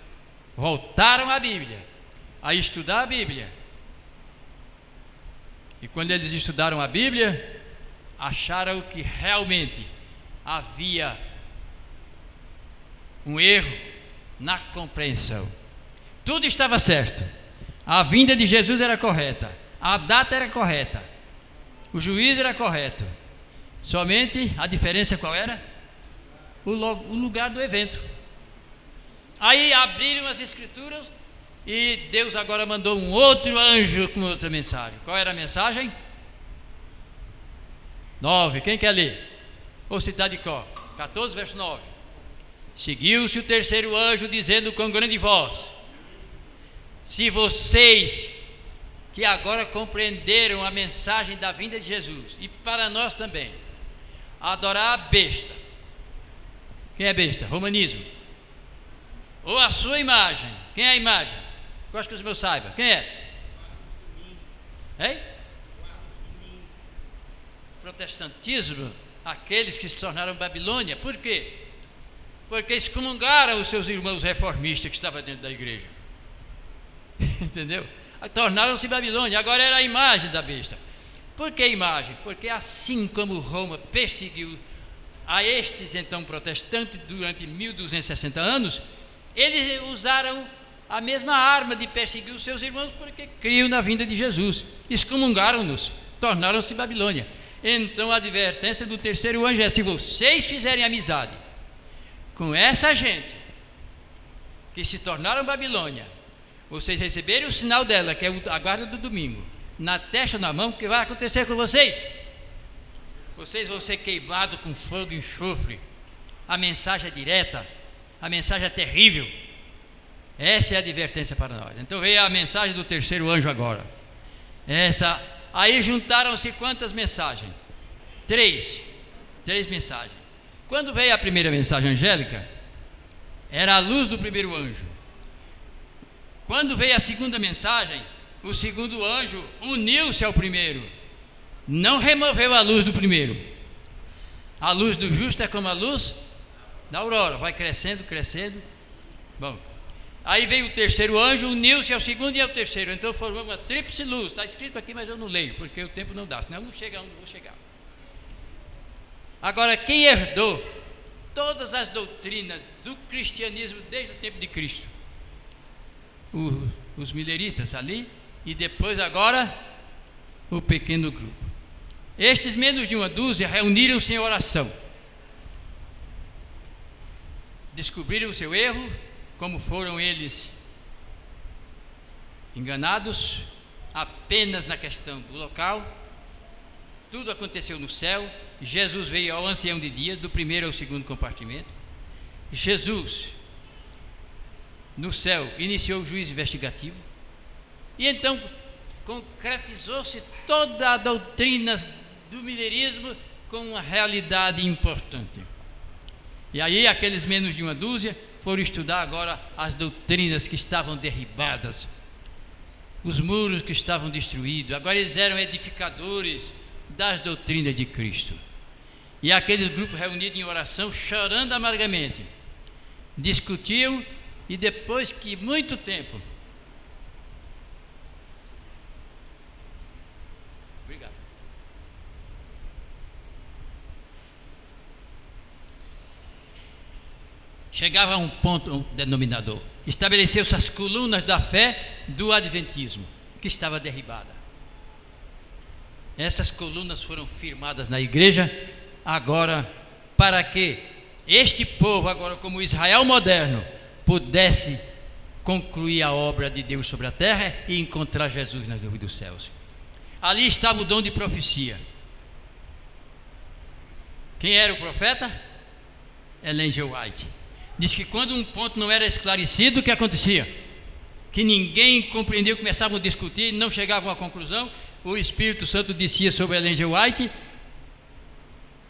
voltaram à Bíblia, a estudar a Bíblia. E quando eles estudaram a Bíblia, acharam que realmente havia um erro na compreensão. Tudo estava certo. A vinda de Jesus era correta, a data era correta, o juízo era correto. Somente a diferença qual era? O lugar do evento. Aí abriram as escrituras e Deus agora mandou um outro anjo com outra mensagem. Qual era a mensagem? 9, quem quer ler? Vou citar de cor. 14, verso 9. Seguiu-se o terceiro anjo dizendo com grande voz: se vocês que agora compreenderam a mensagem da vinda de Jesus, e para nós também, adorar a besta. Quem é besta? Romanismo. Ou a sua imagem. Quem é a imagem? Gosto que os meus saibam. Quem é? Hein? Protestantismo, aqueles que se tornaram Babilônia. Por quê? Porque excomungaram os seus irmãos reformistas que estavam dentro da igreja. Entendeu? Tornaram-se Babilônia. Agora era a imagem da besta. Por que imagem? Porque assim como Roma perseguiu a estes então protestantes durante 1260 anos, eles usaram a mesma arma de perseguir os seus irmãos, porque criam na vinda de Jesus, excomungaram-nos, tornaram-se Babilônia. Então a advertência do terceiro anjo é: se vocês fizerem amizade com essa gente que se tornaram Babilônia, vocês receberem o sinal dela, que é a guarda do domingo, na testa ou na mão, o que vai acontecer com vocês? Vocês vão ser queimados com fogo e enxofre. A mensagem é direta, a mensagem é terrível. Essa é a advertência para nós. Então veio a mensagem do terceiro anjo agora. Aí juntaram-se quantas mensagens? Três mensagens. Quando veio a primeira mensagem angélica, era a luz do primeiro anjo. Quando veio a segunda mensagem, o segundo anjo uniu-se ao primeiro, não removeu a luz do primeiro. A luz do justo é como a luz da aurora, vai crescendo, crescendo. Bom, aí veio o terceiro anjo, uniu-se ao segundo e ao terceiro, então formou uma tríplice luz. Está escrito aqui, mas eu não leio, porque o tempo não dá, senão eu não chego onde vou chegar. Agora, quem herdou todas as doutrinas do cristianismo desde o tempo de Cristo? Os mileritas ali, e depois agora o pequeno grupo. Estes menos de uma dúzia reuniram-se em oração. Descobriram o seu erro, como foram eles enganados apenas na questão do local. Tudo aconteceu no céu. Jesus veio ao ancião de dias, do primeiro ao segundo compartimento. Jesus, no céu, iniciou o juízo investigativo. E então concretizou-se toda a doutrina do mineirismo com uma realidade importante. E aí aqueles menos de uma dúzia foram estudar agora as doutrinas que estavam derribadas, os muros que estavam destruídos. Agora eles eram edificadores das doutrinas de Cristo. E aqueles grupos reunidos em oração, chorando amargamente, discutiam, e depois que muito tempo, obrigado, chegava a um ponto, um denominador. Estabeleceu-se as colunas da fé do adventismo, que estava derribada. Essas colunas foram firmadas na igreja agora, para que este povo, agora como Israel moderno, pudesse concluir a obra de Deus sobre a terra e encontrar Jesus nas nuvens dos céus. Ali estava o dom de profecia. Quem era o profeta? Ellen G. White. Diz que quando um ponto não era esclarecido, o que acontecia? Que ninguém compreendeu, começavam a discutir, não chegavam à conclusão. O Espírito Santo descia sobre Ellen G. White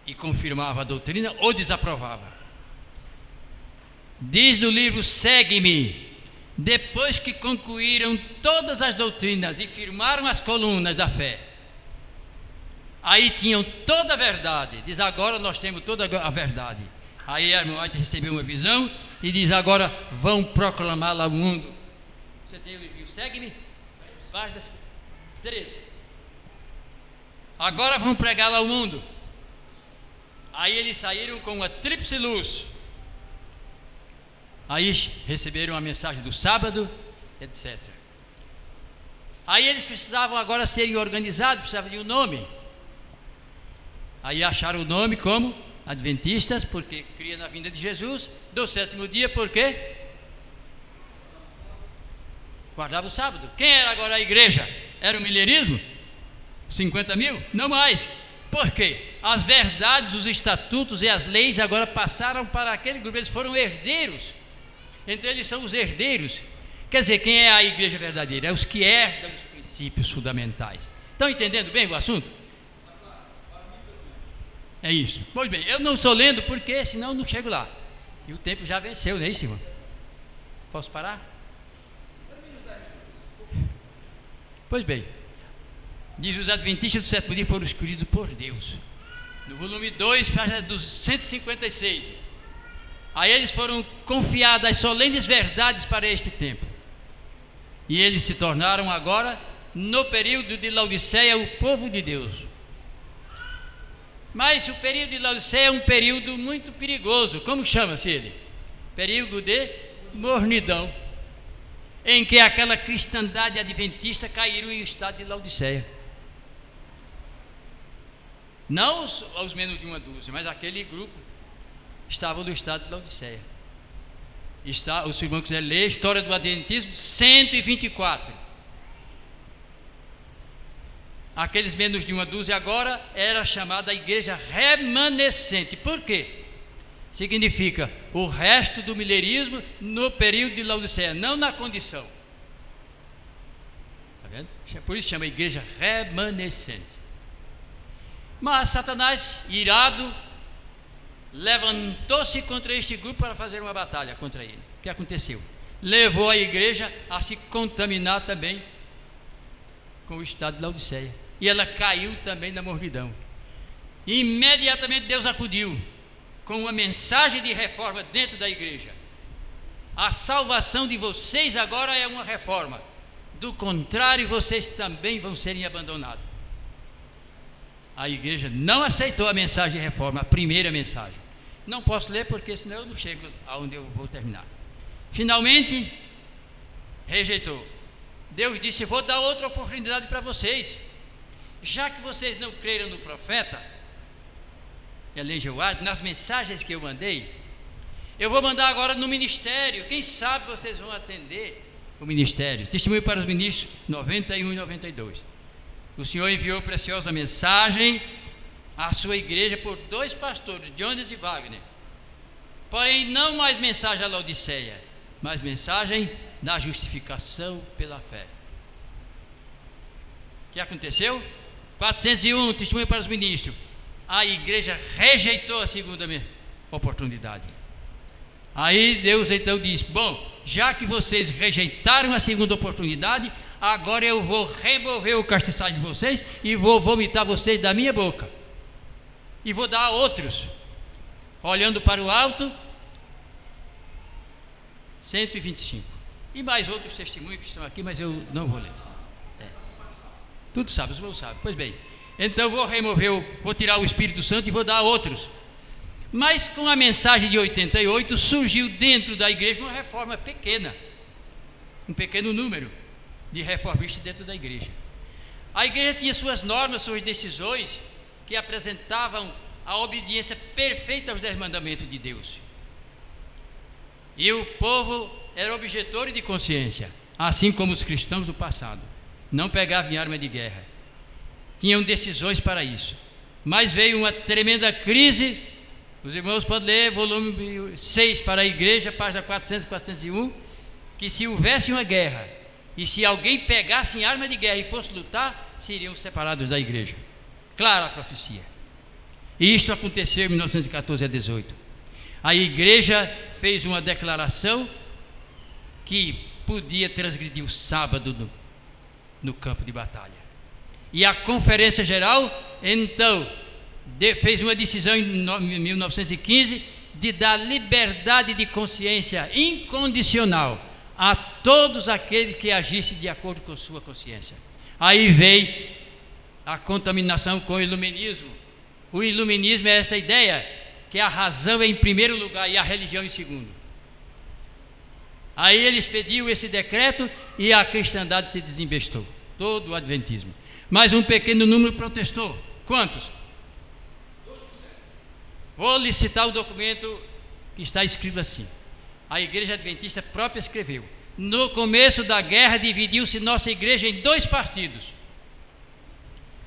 e confirmava a doutrina ou desaprovava. Diz no livro Segue-me: depois que concluíram todas as doutrinas e firmaram as colunas da fé, aí tinham toda a verdade. Diz: agora nós temos toda a verdade. Aí a irmã White recebeu uma visão e diz: agora vão proclamá-la ao mundo. Você tem o livro Segue-me? Página 13. Agora vão pregá-la ao mundo. Aí eles saíram com uma tríplice luz. Aí receberam a mensagem do sábado, etc. Aí eles precisavam agora serem organizados, precisavam de um nome. Aí acharam o nome como Adventistas, porque cria na vinda de Jesus. Do sétimo dia, por quê? Guardava o sábado. Quem era agora a igreja? Era o milherismo? 50 mil? Não mais. Por quê? As verdades, os estatutos e as leis agora passaram para aquele grupo. Eles foram herdeiros. Entre eles são os herdeiros. Quer dizer, quem é a igreja verdadeira? É os que herdam os princípios fundamentais. Estão entendendo bem o assunto? É isso. Pois bem, eu não estou lendo porque senão não chego lá. E o tempo já venceu, não é isso, irmão? Posso parar? Pois bem, diz: os adventistas do sétimo dia foram escolhidos por Deus. No volume 2, página 156. A eles foram confiadas as solenes verdades para este tempo. E eles se tornaram agora, no período de Laodiceia, o povo de Deus. Mas o período de Laodiceia é um período muito perigoso. Como chama-se ele? Período de mornidão, em que aquela cristandade adventista caiu em estado de Laodiceia. Não os menos de uma dúzia, mas aquele grupo estava no estado de Laodiceia. O seu irmão quiser ler a História do Adventismo 124. Aqueles menos de uma dúzia agora era chamada a igreja remanescente. Por quê? Significa o resto do milherismo no período de Laodiceia, não na condição. Está vendo? Por isso chama igreja remanescente. Mas Satanás, irado, levantou-se contra este grupo para fazer uma batalha contra ele. O que aconteceu? Levou a igreja a se contaminar também com o estado de Laodiceia. E ela caiu também na mornidão. Imediatamente Deus acudiu com uma mensagem de reforma dentro da igreja. A salvação de vocês agora é uma reforma. Do contrário, vocês também vão serem abandonados. A igreja não aceitou a mensagem de reforma, a primeira mensagem. Não posso ler porque senão eu não chego aonde eu vou terminar. Finalmente, rejeitou. Deus disse: vou dar outra oportunidade para vocês. já que vocês não creram no profeta Elijah White, nas mensagens que eu mandei, eu vou mandar agora no ministério. Quem sabe vocês vão atender o ministério. Testemunho para os ministros 91 e 92. O Senhor enviou preciosa mensagem à sua igreja por 2 pastores, Jones e Wagner. Porém, não mais mensagem à Laodiceia, mas mensagem da justificação pela fé. O que aconteceu? 401, testemunho para os ministros. A igreja rejeitou a segunda oportunidade. Aí Deus então diz: bom, já que vocês rejeitaram a segunda oportunidade, agora eu vou remover o castiçagem de vocês e vou vomitar vocês da minha boca. E vou dar a outros. Olhando para o alto, 125. E mais outros testemunhos que estão aqui, mas eu não vou ler. Tudo sabe, os irmãos sabem. Pois bem, então vou tirar o Espírito Santo e vou dar a outros. Mas com a mensagem de 88 surgiu dentro da igreja uma reforma pequena, um pequeno número de reformistas dentro da igreja. A igreja tinha suas normas, suas decisões que apresentavam a obediência perfeita aos 10 mandamentos de Deus. E o povo era objetor de consciência, assim como os cristãos do passado. Não pegavam em arma de guerra. Tinham decisões para isso. Mas veio uma tremenda crise. Os irmãos podem ler volume 6 para a igreja, página 400 e 401, que se houvesse uma guerra e se alguém pegasse em arma de guerra e fosse lutar, seriam separados da igreja. Clara a profecia. E isto aconteceu em 1914 a 18. A igreja fez uma declaração que podia transgredir o sábado no campo de batalha. E a Conferência Geral, então, fez uma decisão em 1915 de dar liberdade de consciência incondicional a todos aqueles que agissem de acordo com sua consciência. Aí veio a contaminação com o iluminismo. O iluminismo é essa ideia que a razão é em primeiro lugar e a religião em segundo. Aí eles pediram esse decreto e a cristandade se desembestou, todo o adventismo. Mas um pequeno número protestou. Quantos? 2%. Vou lhe citar o documento que está escrito assim. A igreja adventista própria escreveu: no começo da guerra dividiu-se nossa igreja em 2 partidos.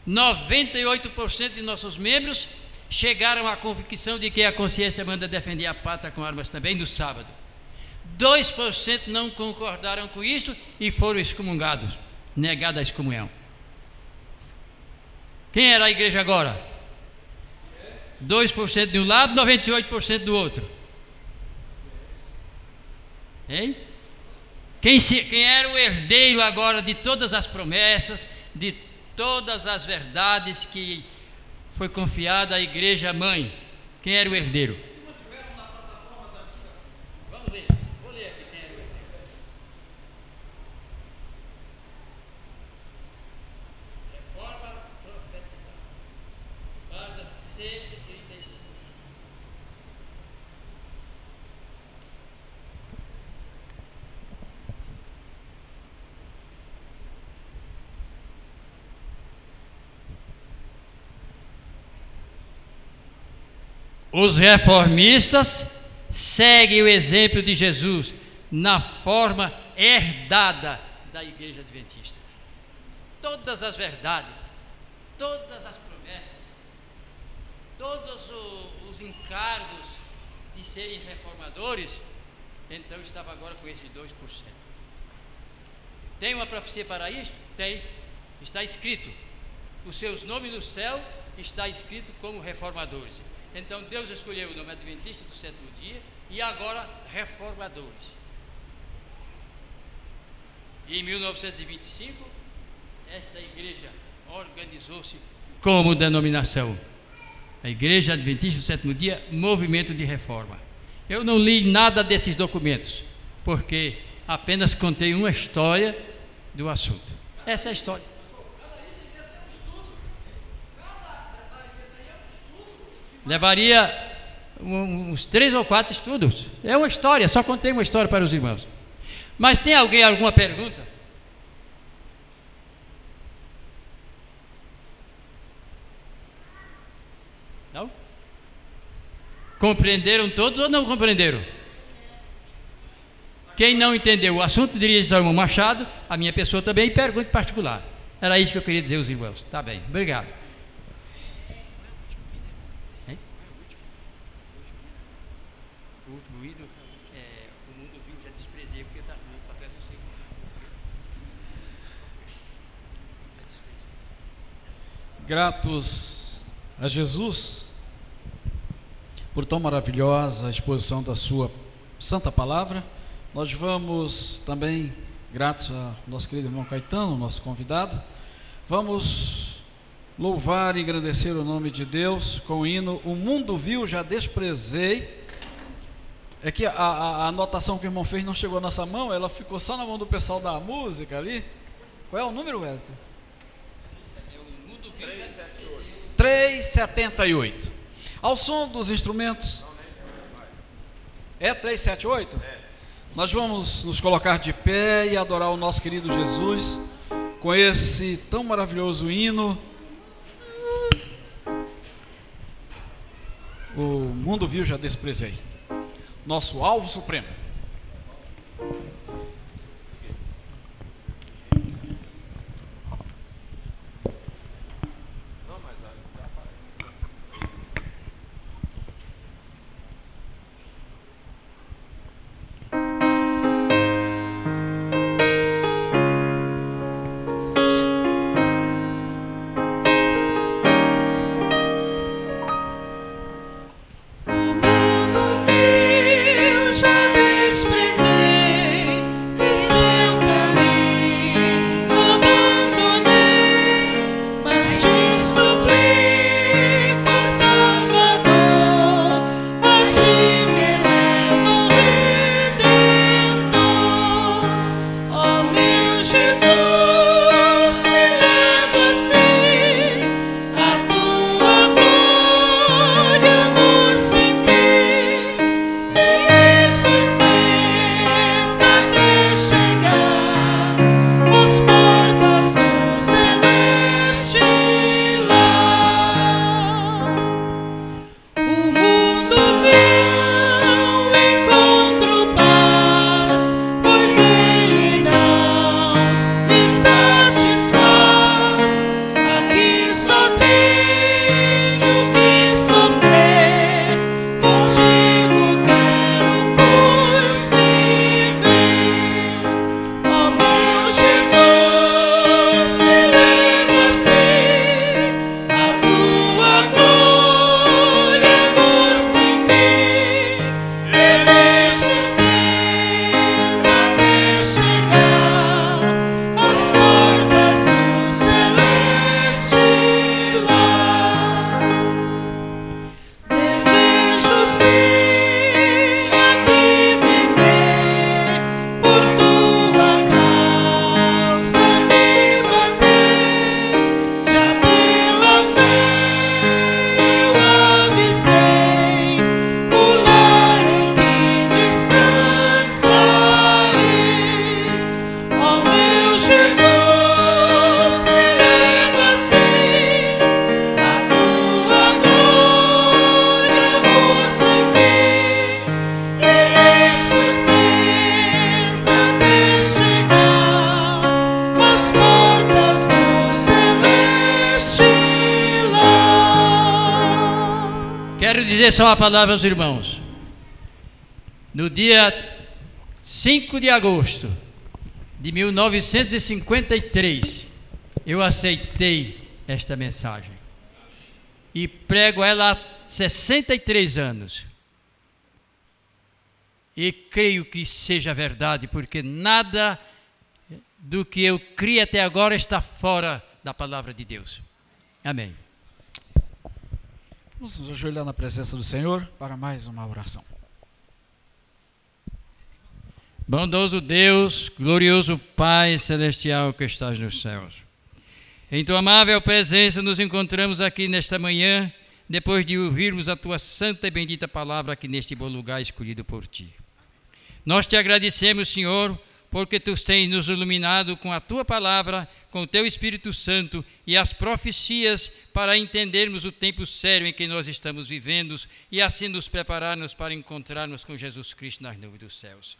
98% de nossos membros chegaram à convicção de que a consciência manda defender a pátria com armas também no sábado. 2% não concordaram com isso e foram excomungados, negada a excomunhão. Quem era a igreja agora? 2% de um lado, 98% do outro. Hein? Quem era o herdeiro agora de todas as promessas, de todas as verdades que foi confiada à igreja mãe? Quem era o herdeiro? Vamos ler, vou ler aqui quem era o herdeiro. Reforma profetizada, página 135. Os reformistas seguem o exemplo de Jesus na forma herdada da igreja adventista. Todas as verdades, todas as promessas, todos os encargos de serem reformadores, então estava agora com esses 2%. Tem uma profecia para isso? Tem. Está escrito. Os seus nomes no céu está escrito como reformadores. Então Deus escolheu o nome adventista do 7º dia e agora reformadores. E em 1925, esta igreja organizou-se como denominação. A Igreja Adventista do 7º dia, Movimento de Reforma. Eu não li nada desses documentos, porque apenas contei uma história do assunto. Essa é a história. Levaria uns 3 ou 4 estudos. É uma história, só contei uma história para os irmãos. Mas tem alguém alguma pergunta? Compreenderam todos ou não compreenderam? Quem não entendeu o assunto, dirige ao irmão Machado, a minha pessoa também, e pergunta em particular. Era isso que eu queria dizer aos irmãos. Tá bem, obrigado. O último ídolo, o mundo viu, já desprezei, porque está no papel do Senhor. Gratos a Jesus por tão maravilhosa exposição da sua santa palavra, nós vamos também, gratos ao nosso querido irmão Caetano, nosso convidado, vamos louvar e engrandecer o nome de Deus com o hino O Mundo Viu, Já Desprezei. É que a anotação que o irmão fez não chegou à nossa mão, ela ficou só na mão do pessoal da música ali. Qual é o número, Wellington? 378. Ao som dos instrumentos. É 378? Nós vamos nos colocar de pé e adorar o nosso querido Jesus com esse tão maravilhoso hino. O mundo viu, já desprezei. Nosso alvo supremo. dizer só uma palavra aos irmãos. No dia 5 de agosto de 1953, eu aceitei esta mensagem e prego ela há 63 anos. E creio que seja verdade, porque nada do que eu criei até agora está fora da palavra de Deus. Amém. Vamos nos ajoelhar na presença do Senhor para mais uma oração. Bondoso Deus, glorioso Pai celestial que estás nos céus, em tua amável presença nos encontramos aqui nesta manhã, depois de ouvirmos a tua santa e bendita palavra aqui neste bom lugar escolhido por ti. Nós te agradecemos, Senhor, porque tu tens nos iluminado com a tua palavra, com o Teu Espírito Santo e as profecias para entendermos o tempo sério em que nós estamos vivendo e assim nos prepararmos para encontrarmos com Jesus Cristo nas nuvens dos céus.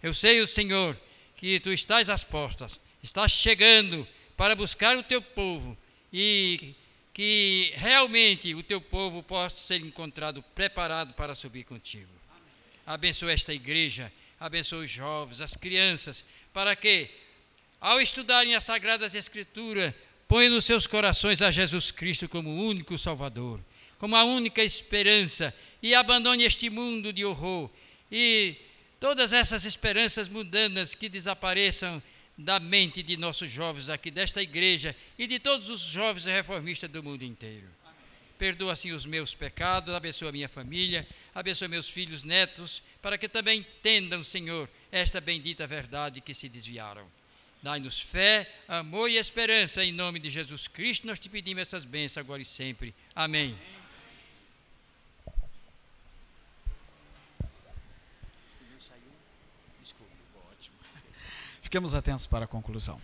Eu sei, Senhor, que Tu estás às portas, estás chegando para buscar o Teu povo e que realmente o Teu povo possa ser encontrado preparado para subir contigo. Abençoa esta igreja, abençoa os jovens, as crianças, para que, ao estudarem as Sagradas Escrituras, ponham nos seus corações a Jesus Cristo como o único Salvador, como a única esperança, e abandone este mundo de horror e todas essas esperanças mundanas que desapareçam da mente de nossos jovens aqui desta igreja e de todos os jovens reformistas do mundo inteiro. Perdoa assim os meus pecados, abençoa a minha família, abençoa meus filhos, netos, para que também entendam, Senhor, esta bendita verdade que se desviaram. Dai-nos fé, amor e esperança, em nome de Jesus Cristo, nós te pedimos essas bênçãos agora e sempre. Amém. Fiquemos atentos para a conclusão.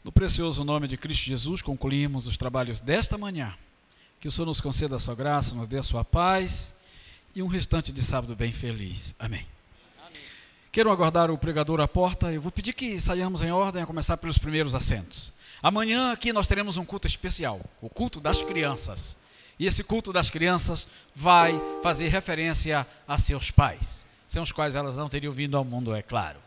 No precioso nome de Cristo Jesus, concluímos os trabalhos desta manhã. Que o Senhor nos conceda a sua graça, nos dê a sua paz e um restante de sábado bem feliz. Amém. Quero aguardar o pregador à porta. Eu vou pedir que saiamos em ordem, a começar pelos primeiros assentos. Amanhã aqui nós teremos um culto especial, o culto das crianças. E esse culto das crianças vai fazer referência a seus pais, sem os quais elas não teriam vindo ao mundo, é claro.